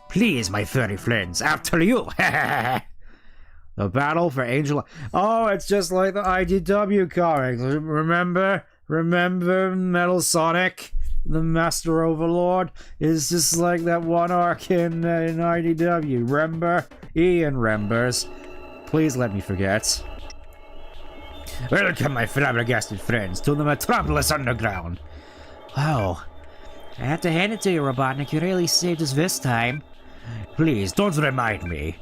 Please, my furry friends, after you! The battle for Angel... Oh, it's just like the IDW comics. Remember? Remember Metal Sonic? The Master Overlord? Is just like that one arc in IDW. Remember? Ian remembers. Please let me forget. Welcome, my flabbergasted friends, to the Metropolis Underground. Wow. I have to hand it to you, Robotnik. You really saved us this time. Please, don't remind me.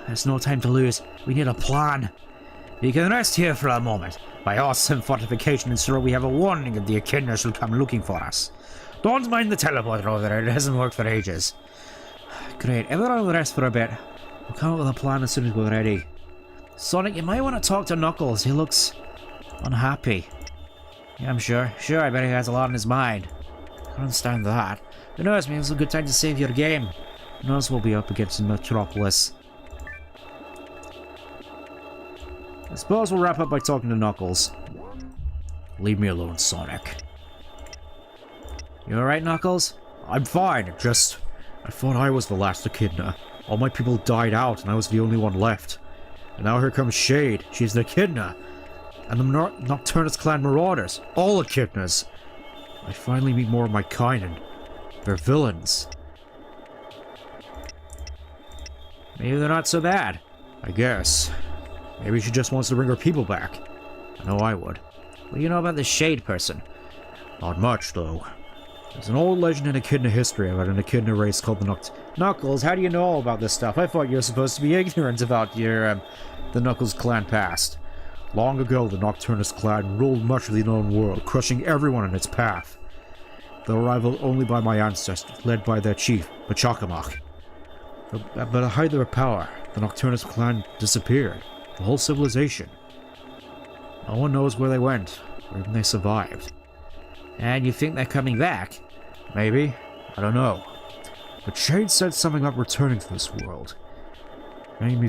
There's no time to lose. We need a plan. We can rest here for a moment. My awesome fortification ensure we have a warning if the Echidnas will come looking for us. Don't mind the teleporter over there. It hasn't worked for ages. Great. Everyone will rest for a bit. We'll come up with a plan as soon as we're ready. Sonic, you might want to talk to Knuckles. He looks unhappy. Yeah, I'm sure. Sure, I bet he has a lot on his mind. I don't understand that. Who knows, maybe it's a good time to save your game. Who knows we'll be up against in Metropolis. I suppose we'll wrap up by talking to Knuckles. Leave me alone, Sonic. You alright, Knuckles? I'm fine, just... I thought I was the last Echidna. All my people died out and I was the only one left. And now here comes Shade. She's the Echidna. And the Nocturnus clan marauders. All Echidnas. I finally meet more of my kind and they're villains. Maybe they're not so bad. I guess. Maybe she just wants to bring her people back. I know I would. What do you know about this Shade person? Not much, though. There's an old legend in Echidna history about an Echidna race called the Knuckles, how do you know all about this stuff? I thought you were supposed to be ignorant about your, the Knuckles clan past. Long ago, the Nocturnus clan ruled much of the known world, crushing everyone in its path. Though rivaled only by my ancestors, led by their chief, Machakamach. But at the height of their power, the Nocturnus clan disappeared. The whole civilization. No one knows where they went, or even they survived. And you think they're coming back? Maybe. I don't know. But Shade said something about returning to this world. Made me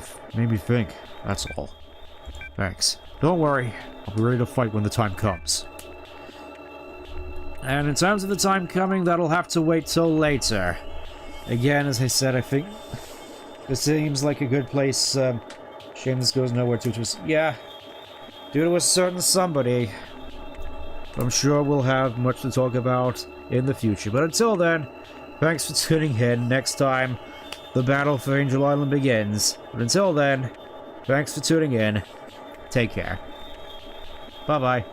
think, that's all. Thanks. Don't worry, I'll be ready to fight when the time comes. And in terms of the time coming, that'll have to wait till later. Again, as I said, I think this seems like a good place. Shame this goes nowhere too. Yeah, due to a certain somebody. I'm sure we'll have much to talk about in the future. But until then, thanks for tuning in. Next time, the battle for Angel Island begins. But until then, thanks for tuning in. Take care. Bye-bye.